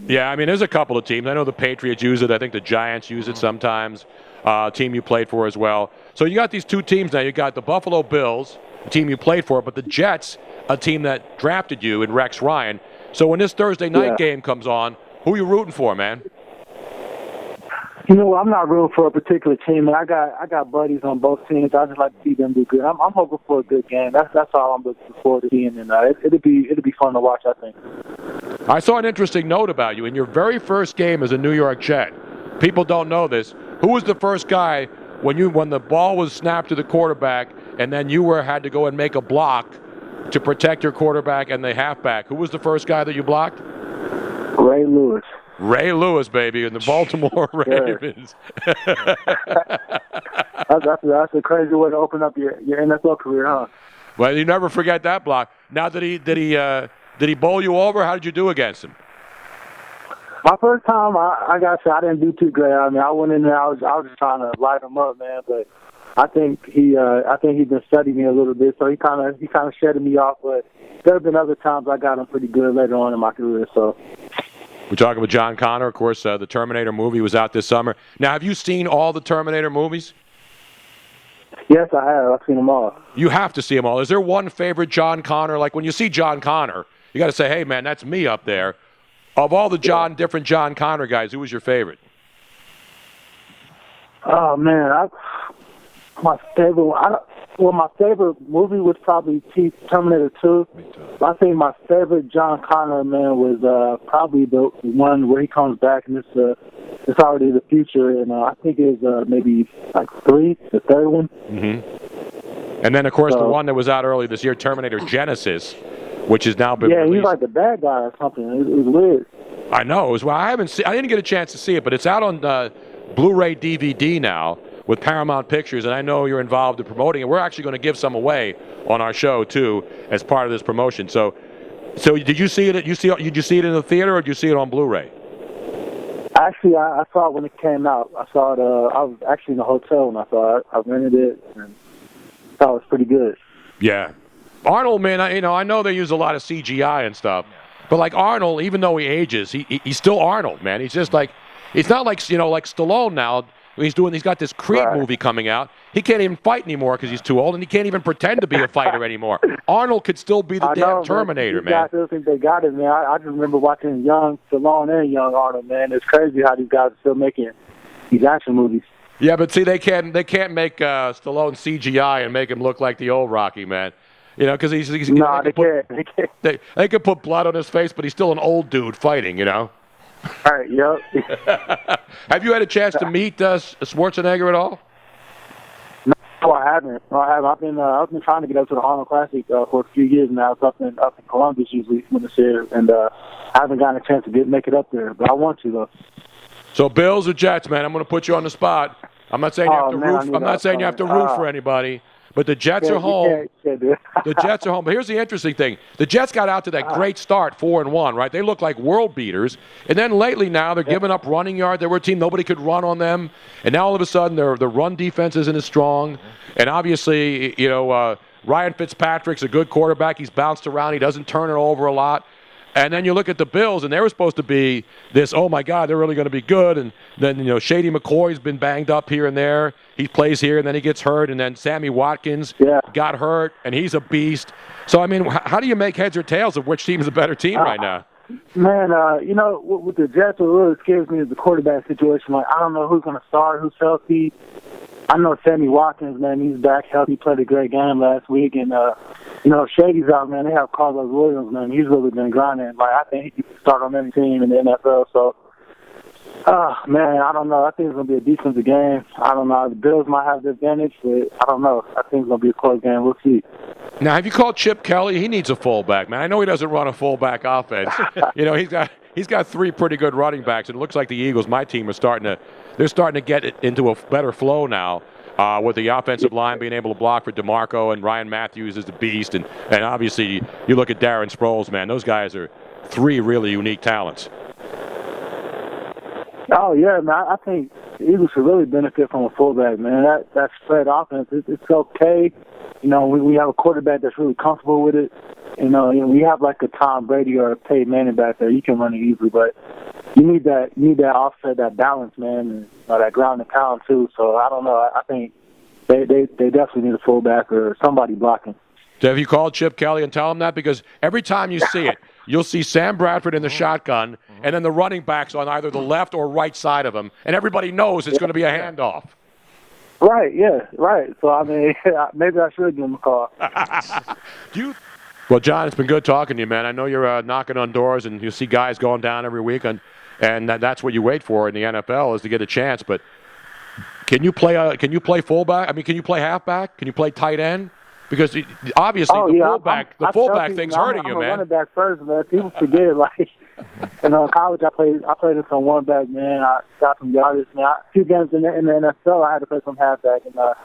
Yeah, I mean, there's a couple of teams. I know the Patriots use it. I think the Giants use it sometimes. Team you played for as well. So you got these two teams now. You got the Buffalo Bills, a team you played for, but the Jets, a team that drafted you in Rex Ryan. So when this Thursday night game comes on, who are you rooting for, man? You know, I'm not rooting for a particular team, and I got buddies on both teams. I just like to see them do good. I'm hoping for a good game. That's all I'm looking forward to seeing, and it'll be fun to watch, I think. I saw an interesting note about you in your very first game as a New York Jet. People don't know this. Who was the first guy when the ball was snapped to the quarterback, and then you had to go and make a block to protect your quarterback and the halfback? Who was the first guy that you blocked? Ray Lewis. Ray Lewis, baby, in the Baltimore Ravens. That's a crazy way to open up your NFL career, huh? Well, you never forget that block. Now, did he bowl you over? How did you do against him? My first time, I got to say, I didn't do too great. I mean, I went in there, I was just trying to light him up, man. But I think he's been studying me a little bit, so he kind of shedded me off. But there have been other times I got him pretty good later on in my career. So. We're talking with John Connor. Of course, the Terminator movie was out this summer. Now, have you seen all the Terminator movies? Yes, I have. I've seen them all. You have to see them all. Is there one favorite John Connor? Like when you see John Connor, you got to say, hey, man, that's me up there. Of all the different John Connor guys, who was your favorite? Oh, man. My favorite movie was probably Terminator 2. I think my favorite John Connor, man, was probably the one where he comes back and it's already the future. And I think it was maybe like 3, the third one. Mm-hmm. And then, of course, the one that was out early this year, Terminator Genesis, which has now been released. He's like the bad guy or something. It was weird. I know. I didn't get a chance to see it, but it's out on Blu-ray DVD now with Paramount Pictures, and I know you're involved in promoting it. We're actually going to give some away on our show too as part of this promotion. So did you see it? Did you see it in the theater, or did you see it on Blu-ray? Actually, I saw it when it came out. I saw it. I was actually in the hotel when I saw it. I rented it and thought it was pretty good. Yeah, Arnold, man. I know they use a lot of CGI and stuff, but like Arnold, even though he ages, he's still Arnold, man. He's just like, it's not like like Stallone now. He's got this Creed movie coming out. He can't even fight anymore because he's too old, and he can't even pretend to be a fighter anymore. Arnold could still be the damn Terminator, man. I still think they got it, man. I just remember watching young Stallone and young Arnold, man. It's crazy how these guys are still making these action movies. Yeah, but see, they can't make Stallone CGI and make him look like the old Rocky, man. Because he's they can't. They could put blood on his face, but he's still an old dude fighting, All right, yep. Have you had a chance to meet Schwarzenegger at all? No, I haven't. I've been trying to get up to the Arnold Classic for a few years now. It's up in Columbus usually when it's here, and I haven't gotten a chance to make it up there, but I want to though. So Bills or Jets, man? I'm going to put you on the spot. I'm not saying you have to root. I'm not saying you have to root for anybody. But the Jets are home. The Jets are home. But here's the interesting thing. The Jets got out to that great start, 4-1, right? They look like world beaters. And then lately now they're giving up running yard. They were a team nobody could run on them. And now all of a sudden their run defense isn't as strong. And obviously, Ryan Fitzpatrick's a good quarterback. He's bounced around. He doesn't turn it over a lot. And then you look at the Bills, and they were supposed to be this, oh, my God, they're really going to be good. And then, Shady McCoy's been banged up here and there. He plays here, and then he gets hurt. And then Sammy Watkins got hurt, and he's a beast. So, I mean, how do you make heads or tails of which team is a better team right now? Man, with the Jets, what really scares me is the quarterback situation. Like, I don't know who's going to start, who's healthy. I know Sammy Watkins, man, he's back healthy. He played a great game last week. And, Shady's out, man. They have Carlos Williams, man. He's really been grinding. Like, I think he can start on any team in the NFL. So, man, I don't know. I think it's going to be a defensive game. I don't know. The Bills might have the advantage, but I don't know. I think it's going to be a close game. We'll see. Now, have you called Chip Kelly? He needs a fullback, man. I know he doesn't run a fullback offense. He's got 3 pretty good running backs. And it looks like the Eagles, my team, are starting to get it into a better flow now. With the offensive line being able to block for DeMarco, and Ryan Matthews is the beast. And obviously, you look at Darren Sproles, man. Those guys are 3 really unique talents. Oh, yeah, man. I think the Eagles should really benefit from a fullback, man. That spread offense, it's okay. We have a quarterback that's really comfortable with it. We have like a Tom Brady or a Peyton Manning back there. You can run it easily, but you need that offset, that balance, man, and that ground and pound too. So I don't know. I think they definitely need a fullback or somebody blocking. Have you called Chip Kelly and tell him that? Because every time you see it, you'll see Sam Bradford in the shotgun, and then the running backs on either the left or right side of him, and everybody knows it's going to be a handoff. Right, yeah, right. So, I mean, maybe I should give him a call. Well, John, it's been good talking to you, man. I know you're knocking on doors, and you see guys going down every week, and that's what you wait for in the NFL is to get a chance. But can you play fullback? I mean, can you play halfback? Can you play tight end? Because obviously the fullback thing's hurting you, I'm a man. running back first, man. People forget, like, in college I played in some one back, man. I got some yardage, man. A few games in the NFL, I had to play some halfback, and a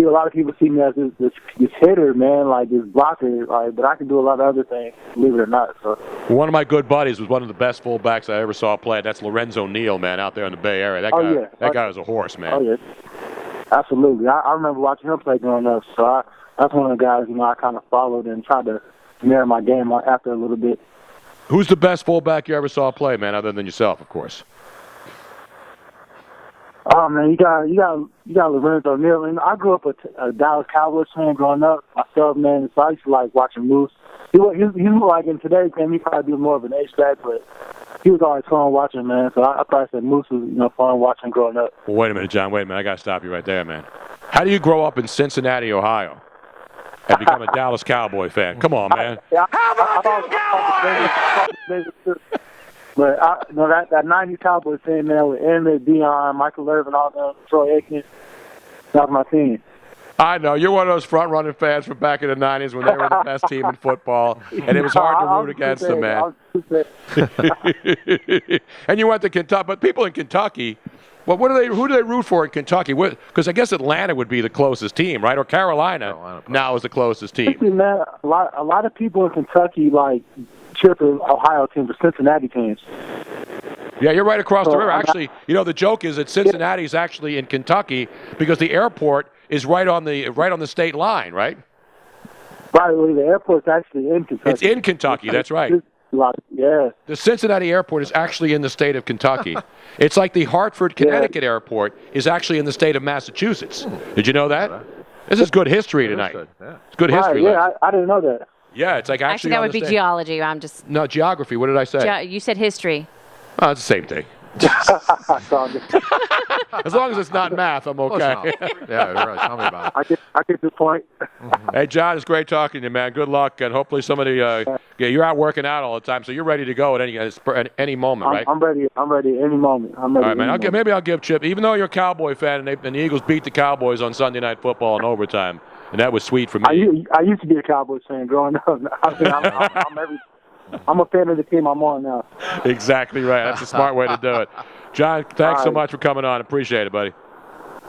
lot of people see me as this hitter, man, like this blocker, like, but I can do a lot of other things, believe it or not. So one of my good buddies was one of the best fullbacks I ever saw play. That's Lorenzo Neal, man, out there in the Bay Area. That guy was a horse, man. Oh yeah, absolutely. I remember watching him play growing up, so that's one of the guys, I kind of followed and tried to narrow my game after a little bit. Who's the best fullback you ever saw play, man, other than yourself, of course? Oh man, you got Lorenzo Neal. And I grew up a Dallas Cowboys fan growing up myself, man. So I used to like watching Moose. He was like in today's game, he probably be more of an H-back, but he was always fun watching, man. So I probably said Moose was fun watching growing up. Well, wait a minute, John. Wait a minute. I got to stop you right there, man. How do you grow up in Cincinnati, Ohio, and become a Dallas Cowboy fan? Come on, man. How about them Cowboys? But that 90s Cowboys team, man, with Emmett, Deion, Michael Irvin, all them, Troy Aikman, that was my team. I know. You're one of those front-running fans from back in the 90s when they were the best team in football, and it was hard to root against them, man. And you went to Kentucky. But people in Kentucky, well, who do they root for in Kentucky? Because I guess Atlanta would be the closest team, right? Or Carolina now is the closest team. Man, a lot of people in Kentucky, like, cheer for Ohio teams or Cincinnati teams. Yeah, you're right across the river. Actually, the joke is that Cincinnati is actually in Kentucky because the airport is right on the state line, right? Right, well, the airport's actually in Kentucky. It's in Kentucky, that's right. Yeah. The Cincinnati airport is actually in the state of Kentucky. It's like the Hartford, Connecticut airport is actually in the state of Massachusetts. Did you know that? This is good history tonight. It's good history. Yeah, I didn't know that. Yeah, it's like actually that would be geology. No, geography. What did I say? You said history. Oh, it's the same thing. As long as it's not math, I'm okay. Yeah, you're right. Tell me about it. I get the point. Hey, John, it's great talking to you, man. Good luck, and hopefully somebody. You're out working out all the time, so you're ready to go at any moment, right? I'm ready. I'm ready at any moment. I'm ready. All right, man. Maybe I'll give Chip. Even though you're a Cowboy fan, and the Eagles beat the Cowboys on Sunday Night Football in overtime, and that was sweet for me. I used to be a Cowboys fan growing up. I'm a fan of the team I'm on now. Exactly right. That's a smart way to do it. John, thanks so much for coming on. Appreciate it, buddy.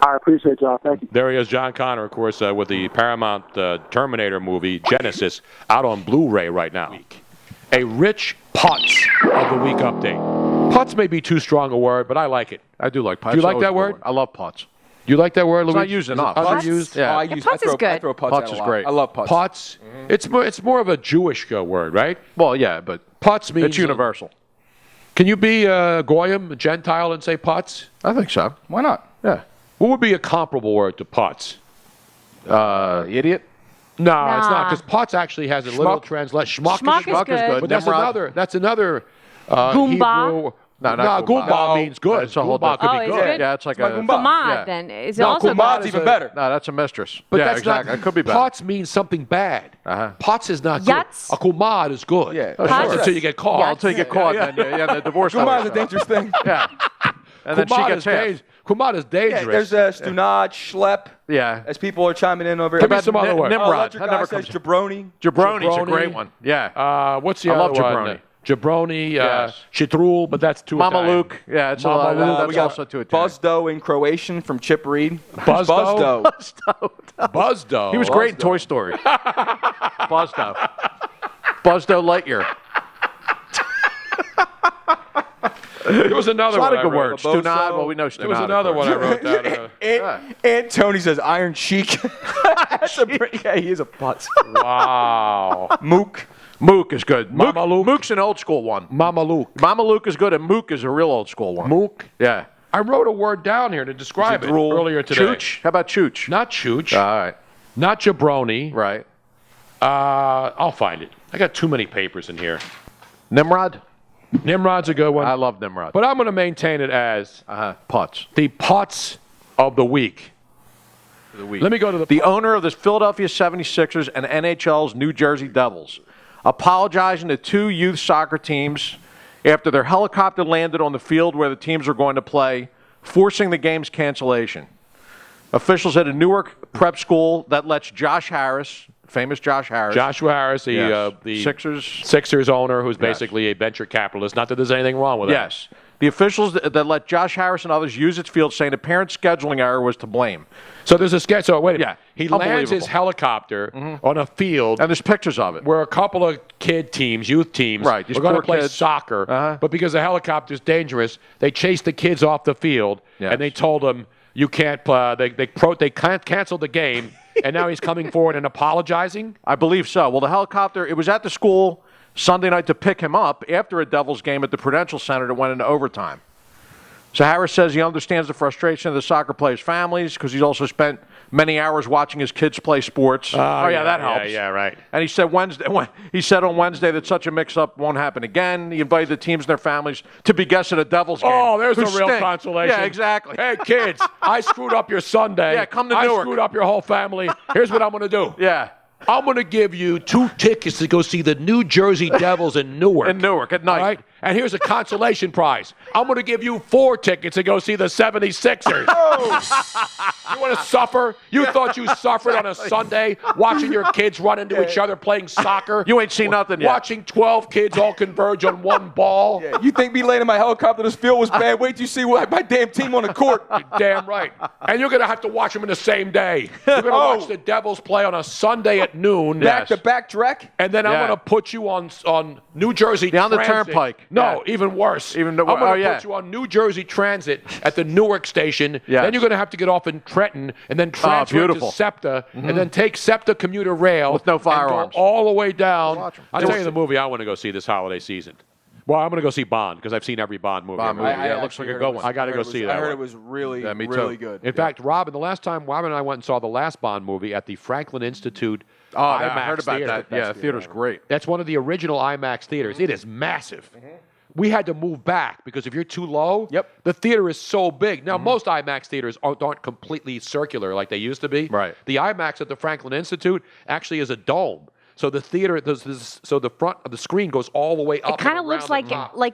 I appreciate y'all. Thank you. There he is, John Connor, of course, with the Paramount Terminator movie, Genesis, out on Blu-ray right now. A rich putz of the week update. Putz may be too strong a word, but I like it. I do like putz. Do you like that word? I love putz. You like that word, Luigi? It's not used enough. Underused? Yeah. I throw putz out Putz a is lot. great. I love putz. Putz? It's more of a Jewish word, right? Well, yeah, but putz means it's universal. Can you be a Goyim, a Gentile, and say putz? I think so. Why not? Yeah. What would be a comparable word to putz? Idiot? No, it's not, because putz actually has a little translation. Schmuck is good. But that's another Goomba. Hebrew. No, Goomba means good. It's a whole Goomba could be is good. good? Yeah, it's like a Kumad, then. Is No, also Kumad's good. even better. No, that's a mistress. But yeah, that's exactly. not. It could be better. Putz means something bad. Putz is not good. Yutz? A kumad is good. Yeah. Until you get caught. Well, until you get caught, then the divorce. Kumad is a dangerous thing. Yeah. And then she gets half. Kumad is dangerous. There's stunad, schlep. Yeah. As people are chiming in over. Give me some other words. Nimrod. That never says jabroni. Jabroni's a great one. Yeah. What's the other one? jabroni. Jabroni, Yes. Chitrul, but that's too Mama Italian. Luke. Yeah, it's Mama Luke. that's We got also too Italian. Buzdo in Croatian from Chip Reed. Buzdo? Buzdo. He was great in Toy Story. Buzdo. Buzdo Lightyear. There was another a lot one of good I wrote. words. Stunad. Well, we know Stunad. There was another one I wrote down. And Tony says Iron Sheik. Yeah, he is a putz. Wow. Mook. Mook is good. Mama Luke. Mook's an old school one. Mama Luke. Mama Luke is good, and Mook is a real old school one. Mook? Yeah. I wrote a word down here to describe it earlier today. Chooch? How about chooch? Not chooch. All right. Not jabroni. Right. I'll find it. I got too many papers in here. Nimrod? Nimrod's a good one. I love Nimrod. But I'm going to maintain it as Putz. the Putz of the week. Let me go to the owner of the Philadelphia 76ers and NHL's New Jersey Devils apologizing to 2 youth soccer teams after their helicopter landed on the field where the teams were going to play, forcing the game's cancellation. Officials at a Newark prep school that lets Josh Harris, famous Josh Harris. Joshua Harris, the Sixers owner, who's basically a venture capitalist. Not that there's anything wrong with that. Yes. The officials that let Josh Harris and others use its field, saying a parent scheduling error was to blame. So there's a sketch. So wait a minute. Yeah. He lands his helicopter on a field. And there's pictures of it. Where a couple of youth teams, right, are going to play soccer. But because the helicopter's dangerous, they chased the kids off the field. Yes. And they told them, you can't they can't cancel the game. And now he's coming forward and apologizing? I believe so. Well, the helicopter, it was at the school Sunday night to pick him up after a Devils game at the Prudential Center that went into overtime. So Harris says he understands the frustration of the soccer players' families because he's also spent many hours watching his kids play sports. That helps. Yeah, right. And he said on Wednesday that such a mix-up won't happen again. He invited the teams and their families to be guests at a Devils game. Oh, there's a real consolation. Yeah, exactly. Hey, kids, I screwed up your Sunday. Yeah, come to I Newark. screwed up your whole family. Here's what I'm going to do. Yeah. I'm going to give you 2 tickets to go see the New Jersey Devils in Newark. In Newark at night. All right? And here's a consolation prize. I'm going to give you 4 tickets to go see the 76ers. You want to suffer? You thought you suffered on a Sunday watching your kids run into each other playing soccer? You ain't seen nothing yet. Watching 12 kids all converge on one ball? Yeah, you think me landing my helicopter in this field was bad? Wait till you see my damn team on the court. You're damn right. And you're going to have to watch them in the same day. You're going to watch the Devils play on a Sunday at noon. Back-to-back Drek. And then I'm going to put you on New Jersey Down Transit. the Turnpike. No, even worse. I'm going to put you on New Jersey Transit at the Newark station. Yes. Then you're going to have to get off in Trenton and then transfer to SEPTA and then take SEPTA commuter rail with no firearms and go all the way down. I'll tell you It the movie I want to go see this holiday season. Well, I'm going to go see Bond because I've seen every Bond movie. It looks like a good one. I got to go see that. I heard one. it was really, me really too. good. In fact, Robin, the last time Robin and I went and saw the last Bond movie at the Franklin Institute IMAX I heard about theater. that. Yeah, the theater's great. That's one of the original IMAX theaters. It is massive. We had to move back because if you're too low, the theater is so big. Now, most IMAX theaters aren't completely circular like they used to be. Right. The IMAX at the Franklin Institute actually is a dome. So the theater, so the front of the screen goes all the way up. It kind of looks like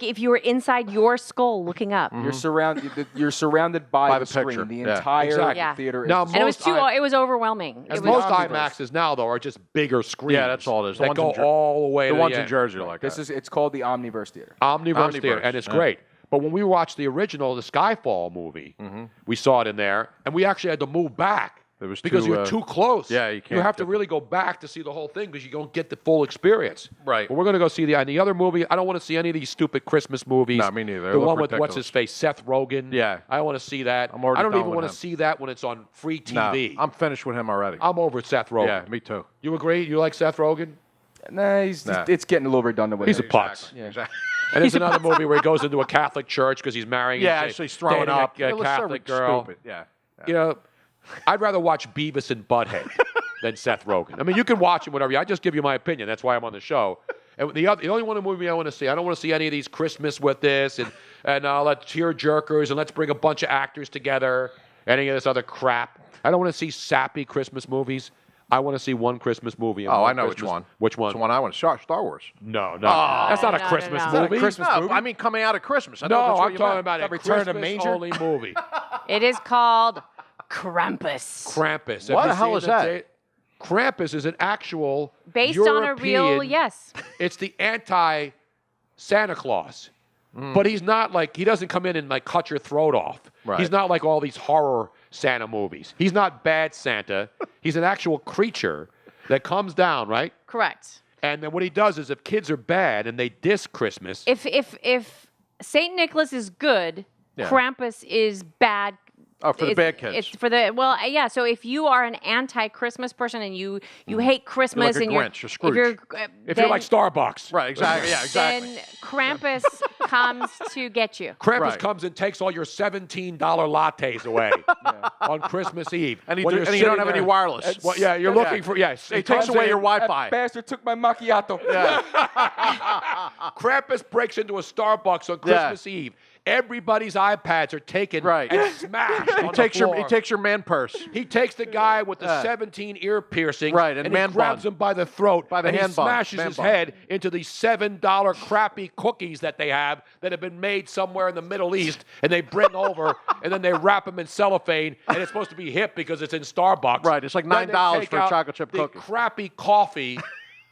if you were inside your skull looking up. You're surrounded by the picture. screen. The entire theater is. Now, And it was overwhelming. Most IMAXs now, though, are just bigger screens. Yeah, that's all it is. That go all the way to the ones the in end. Jersey are like that. It's called the Omniverse Theater. Omniverse Theater, and it's great. But when we watched the original, the Skyfall movie, we saw it in there, and we actually had to move back. It was because you're too close. Yeah, you can't. You have to really go back to see the whole thing because you don't get the full experience. Right. But we're going to go see the other movie. I don't want to see any of these stupid Christmas movies. No, me neither. The one with what's his face, Seth Rogen. Yeah. I don't want to see that. I'm already I don't done even with want him. to see that when it's on free TV. No, I'm finished with him already. I'm over Seth Rogen. Yeah, me too. You agree? You like Seth Rogen? Nah, it's getting a little redundant with He's him. a putz. Yeah. Exactly. And there's another movie where he goes into a Catholic church because he's marrying. So he's throwing dating up. a It was so Catholic girl. Stupid. Yeah. You know, I'd rather watch Beavis and Butthead than Seth Rogen. I mean, you can watch him, whatever. I just give you my opinion. That's why I'm on the show. And the only one movie I want to see, I don't want to see any of these Christmas with this and let's tear jerkers and let's bring a bunch of actors together. Any of this other crap. I don't want to see sappy Christmas movies. I want to see one Christmas movie. I know which one. Which one? Which one I want to see? Star Wars. No. That's not a Christmas movie. No, I mean, coming out of Christmas. I know No, that's what I'm you talking meant. about a Return of Christmas-only movie. It is called Krampus. Krampus. What Have the you hell seen is that? Krampus is an actual Based on a European- real, yes. It's the anti-Santa Claus. But he's not like, he doesn't come in and like cut your throat off. Right. He's not like all these horror Santa movies. He's not bad Santa. He's an actual creature that comes down, right? Correct. And then what he does is if kids are bad and they diss Christmas, If Saint Nicholas is good, Yeah. Krampus is bad. Oh, for the bad kids. It's for the yeah. So if you are an anti-Christmas person and you hate Christmas a and Grinch, you're Scrooge. if you're like Starbucks. Right, exactly. Yeah, exactly. then Krampus comes to get you. Krampus Right. comes and takes all your $17 lattes away on Christmas Eve. And, When you you're don't have sitting any there- wireless. Well, yeah, you're looking for, yes. He takes away your Wi-Fi. That bastard took my macchiato. Yeah. Krampus breaks into a Starbucks on Christmas Eve. Everybody's iPads are taken and smashed on the floor. He takes your man purse. He takes the guy with the 17 ear piercings and he grabs him by the throat by the and hand he smashes his head into these $7 crappy cookies that they have that have been made somewhere in the Middle East, and they bring over and then they wrap them in cellophane, and it's supposed to be hip because it's in Starbucks. Right, it's like $9 for a chocolate chip cookie. Crappy coffee.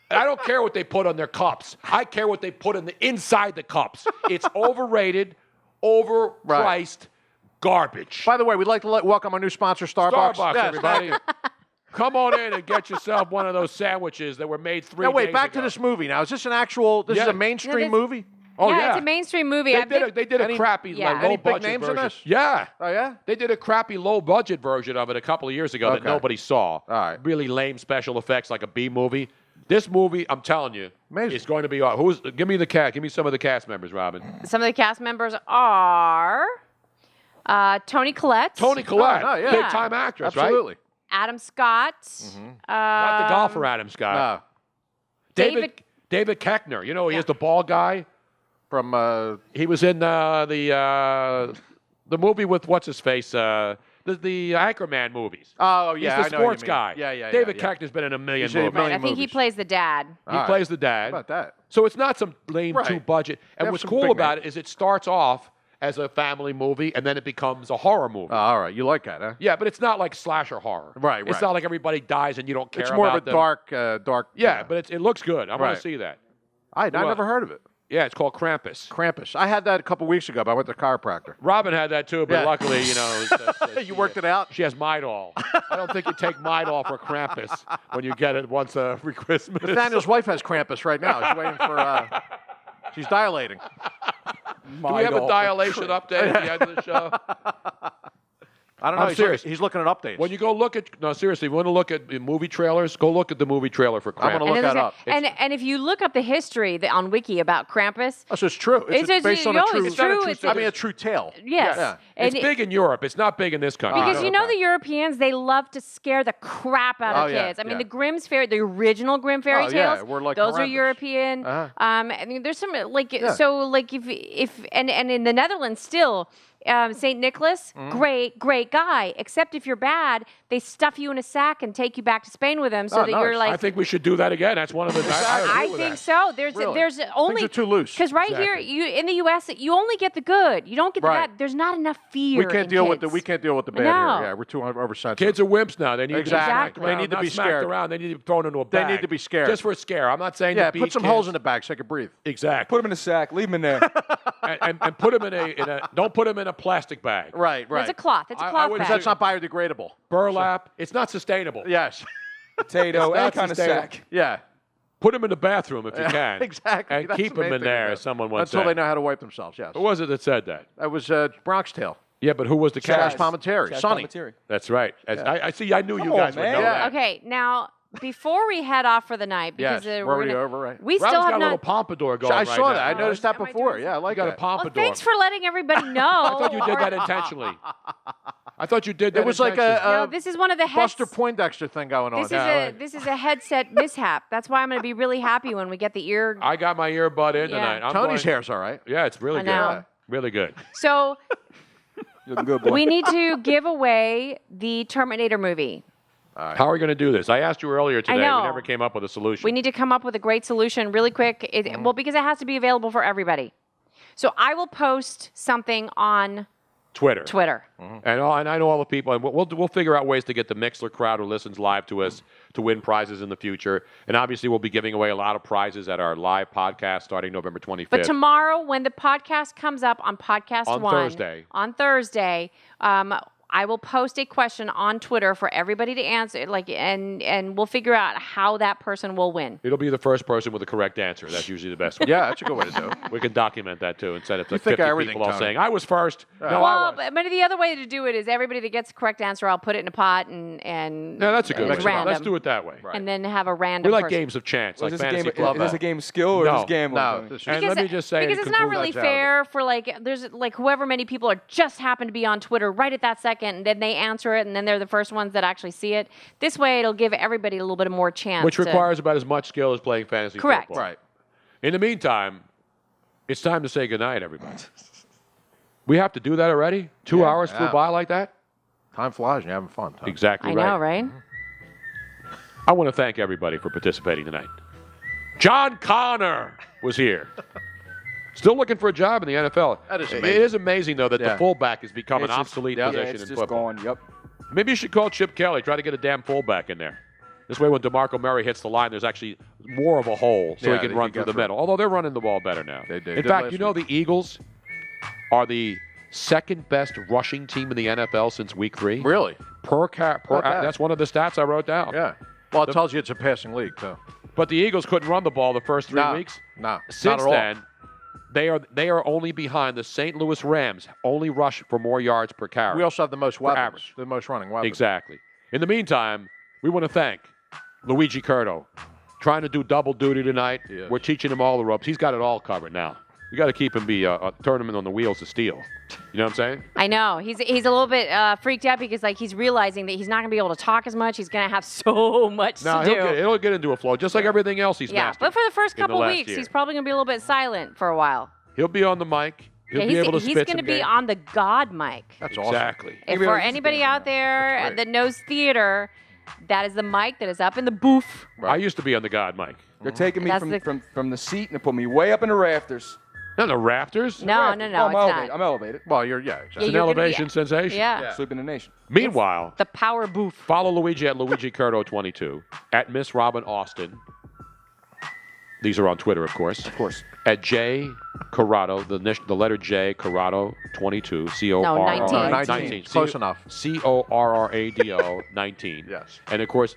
And I don't care what they put on their cups. I care what they put in inside the cups. It's overrated, overpriced garbage. By the way, we'd like to welcome our new sponsor, Starbucks. Starbucks, everybody. Come on in and get yourself one of those sandwiches that were made 3 days ago. Now, wait, back to this movie. Now, is this an actual, this is a mainstream movie? Oh, yeah, it's a mainstream movie. They did a crappy low-budget names version. in this? Yeah. Oh, yeah? They did a crappy low-budget version of it a couple of years ago that nobody saw. All right. Really lame special effects like a B movie. This movie, I'm telling you, is going to be. Give me the cast. Give me some of the cast members, Robin. Some of the cast members are Toni Collette. Toni Collette, yeah. big-time actress, Absolutely. right? Adam Scott. Not the golfer Adam Scott. David Koechner. You know, he is the bald guy from. He was in the movie with what's his face. The Anchorman movies. Oh, yeah, he's the I know what sports you mean. guy. Yeah. David Koechner's been in a million movies. I think he plays the dad. He plays the dad. How about that? So it's not some lame two-budget. And have what's some cool big about it is it starts off as a family movie, and then it becomes a horror movie. Oh, all right. You like that, huh? Yeah, but it's not like slasher horror. Right. It's not like everybody dies and you don't care It's about more of a them. dark. Yeah, but it looks good. I want Right. to see that. I never heard of it. Yeah, it's called Krampus. Krampus. I had that a couple weeks ago, but I went to the chiropractor. Robin had that too, but luckily, you know. You worked it out? She has Midol. I don't think you take Midol for Krampus when you get it once every Christmas. Nathaniel's wife has Krampus right now. She's waiting for. She's dilating. Do we have a dilation update at the end of the show? I don't know. I'm serious. He's looking at updates. When you go look at seriously, if you want to look at movie trailers, go look at the movie trailer for Krampus. I'm going to look that up. And if you look up the history on Wiki about Krampus, so it's true. It's based on a true tale. Yes. Yeah. It's big in Europe. It's not big in this country. Because you know the Europeans, they love to scare the crap out of kids. I mean, the Grimm's fairy, the orial Grimm fairy tales, we're like those are horrendous. European. I mean, there's some if in the Netherlands still. St. Nicholas, great guy. Except if you're bad, they stuff you in a sack and take you back to Spain with them, so that you're like. I think we should do that again. That's one of the. I think so. There's only things are too loose. Because here, you in the U.S., you only get the good. You don't get the bad. There's not enough fear. We can't deal with the bad here. Yeah, we're too oversensitive. Kids are wimps now. They need exactly. to They need to be scared around. They need to be thrown into a bag. They need to be scared. Just for a scare. I'm not saying. Yeah, put some holes in the bag so they can breathe. Exactly. Put them in a sack. Leave them in there. and put them in a. Don't put them in a plastic bag. Right. It's a cloth. It's a cloth bag. That's not biodegradable. Burlap. It's not sustainable. Yes. Potato. Any kind of sack. Yeah. Put them in the bathroom if you can. Exactly. And That's keep the main them in thing there, about as it. someone once said. Until they know how to wipe themselves, yes. Who was it that said that? That was Bronx Tale. Yeah, but who was the cast? Palminteri. Sonny. That's right. I see. I knew you guys would know that. Okay, now before we head off for the night, because we're already over, right? We Robin's still got have a little not. pompadour going. I right saw now. that. I noticed that before. Yeah, I like You got a that. pompadour. Thanks for letting everybody know. I thought you did that intentionally. I thought you did that. It was like No, this is one of the Buster Poindexter thing going on. This is a headset mishap. That's why I'm going to be really happy when we get the ear. I got my earbud in tonight. Tony's hair's all right. Yeah, it's really I good. know. Really good. So You're looking good, boy. we need to give away the Terminator movie. How are we going to do this? I asked you earlier today. know. We never came up with a solution. We need to come up with a great solution really quick. Well, because it has to be available for everybody. So I will post something on Twitter. And I know all the people, and we'll figure out ways to get the Mixler crowd who listens live to us to win prizes in the future. And obviously, we'll be giving away a lot of prizes at our live podcast starting November 25th. But tomorrow, when the podcast comes up on Podcast on Thursday, I will post a question on Twitter for everybody to answer, and we'll figure out how that person will win. It'll be the first person with the correct answer. That's usually the best one. Yeah, that's a good way to do it. We can document that too and send it to You think 50 of everything, people all Tony. saying, I was first. No, I Well, was. but the other way to do it is everybody that gets the correct answer, I'll put it in a pot and No, that's a good way. random. Let's do it that way. And then have a random We like person. games of chance, Is like this a fantasy game? club. Is this a game of skill or is this gambling? No. Tony? And let me just say, because to it's not conclude really that fair for there's whoever many people are just happen to be on Twitter right at that second, and then they answer it, and then they're the first ones that actually see it. This way, it'll give everybody a little bit more chance. Which requires about as much skill as playing fantasy Correct. football. Right. In the meantime, It's time to say goodnight, everybody. We have to do that already? 2 hours flew by like that? Time flies and you're having fun. Exactly I right. know, right? I want to thank everybody for participating tonight. John Connor was here. Still looking for a job in the NFL. That is amazing. It is amazing, though, that the fullback has become an obsolete position it's in just football. gone. Yep. Maybe you should call Chip Kelly. Try to get a damn fullback in there. This way, when DeMarco Murray hits the line, there's actually more of a hole so he can run through the middle. Although they're running the ball better now. They do. In fact, you know the Eagles are the second best rushing team in the NFL since Week 3. Really? That's one of the stats I wrote down. Yeah. Well, it tells you it's a passing league, too. But the Eagles couldn't run the ball the first 3 weeks. No. Since then, they are only behind the St. Louis Rams. Only rush for more yards per carry. We also have the most weapons. Average. The most running weapons. Exactly. In the meantime, we want to thank Luigi Curto, trying to do double duty tonight. We're teaching him all the ropes. He's got it all covered now. We got to keep him be a tournament on the wheels of steel. You know what I'm saying? I know. He's a little bit freaked out because he's realizing that he's not going to be able to talk as much. He's going to have so much to do. It'll get into a flow, just like everything else he's mastered. But for the first in couple last weeks, year. he's probably going to be a little bit silent for a while. He'll be on the mic. He'll be able to spit He's going to be on the God mic. That's exactly. If for anybody out there that knows theater, that is the mic that is up in the booth. I used to be on the God mic. They're taking me That's from the seat and they put me way up in the rafters. No, the rafters? No, Oh, it's I'm not. elevated. I'm elevated. Well, exactly. It's an elevation sensation. Yeah. Sleep in the nation. Meanwhile, the power booth. Follow Luigi at Luigi Curto 22, at Miss Robin Austin. These are on Twitter, of course. Of course. At J Corrado, the letter J Corrado 22, C-O-R-R 19. Close enough. C-O-R-R-A-D-O 19. Yes. And of course,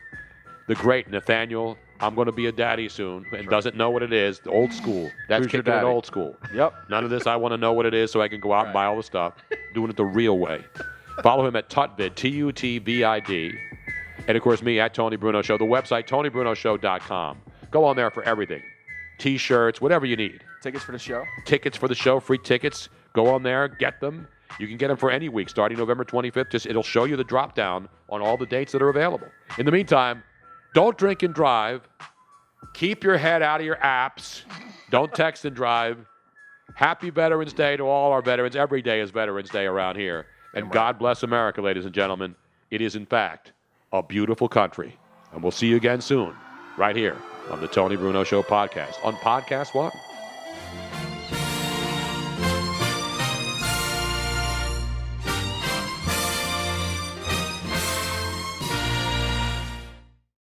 the great Nathaniel, I'm going to be a daddy soon, and doesn't know what it is. The old school. That's Who's your kicking it daddy? old school. Yep. None of this. I want to know what it is so I can go out and buy all the stuff. Doing it the real way. Follow him at Tutvid, T-U-T-V-I-D. And of course, me at Tony Bruno Show. The website, TonyBrunoShow.com. Go on there for everything. T-shirts, whatever you need. Tickets for the show. Tickets for the show, free tickets. Go on there, get them. You can get them for any week starting November 25th. It'll show you the drop down on all the dates that are available. In the meantime, don't drink and drive. Keep your head out of your apps. Don't text and drive. Happy Veterans Day to all our veterans. Every day is Veterans Day around here. And God bless America, ladies and gentlemen. It is, in fact, a beautiful country. And we'll see you again soon, right here on the Tony Bruno Show podcast on Podcast One.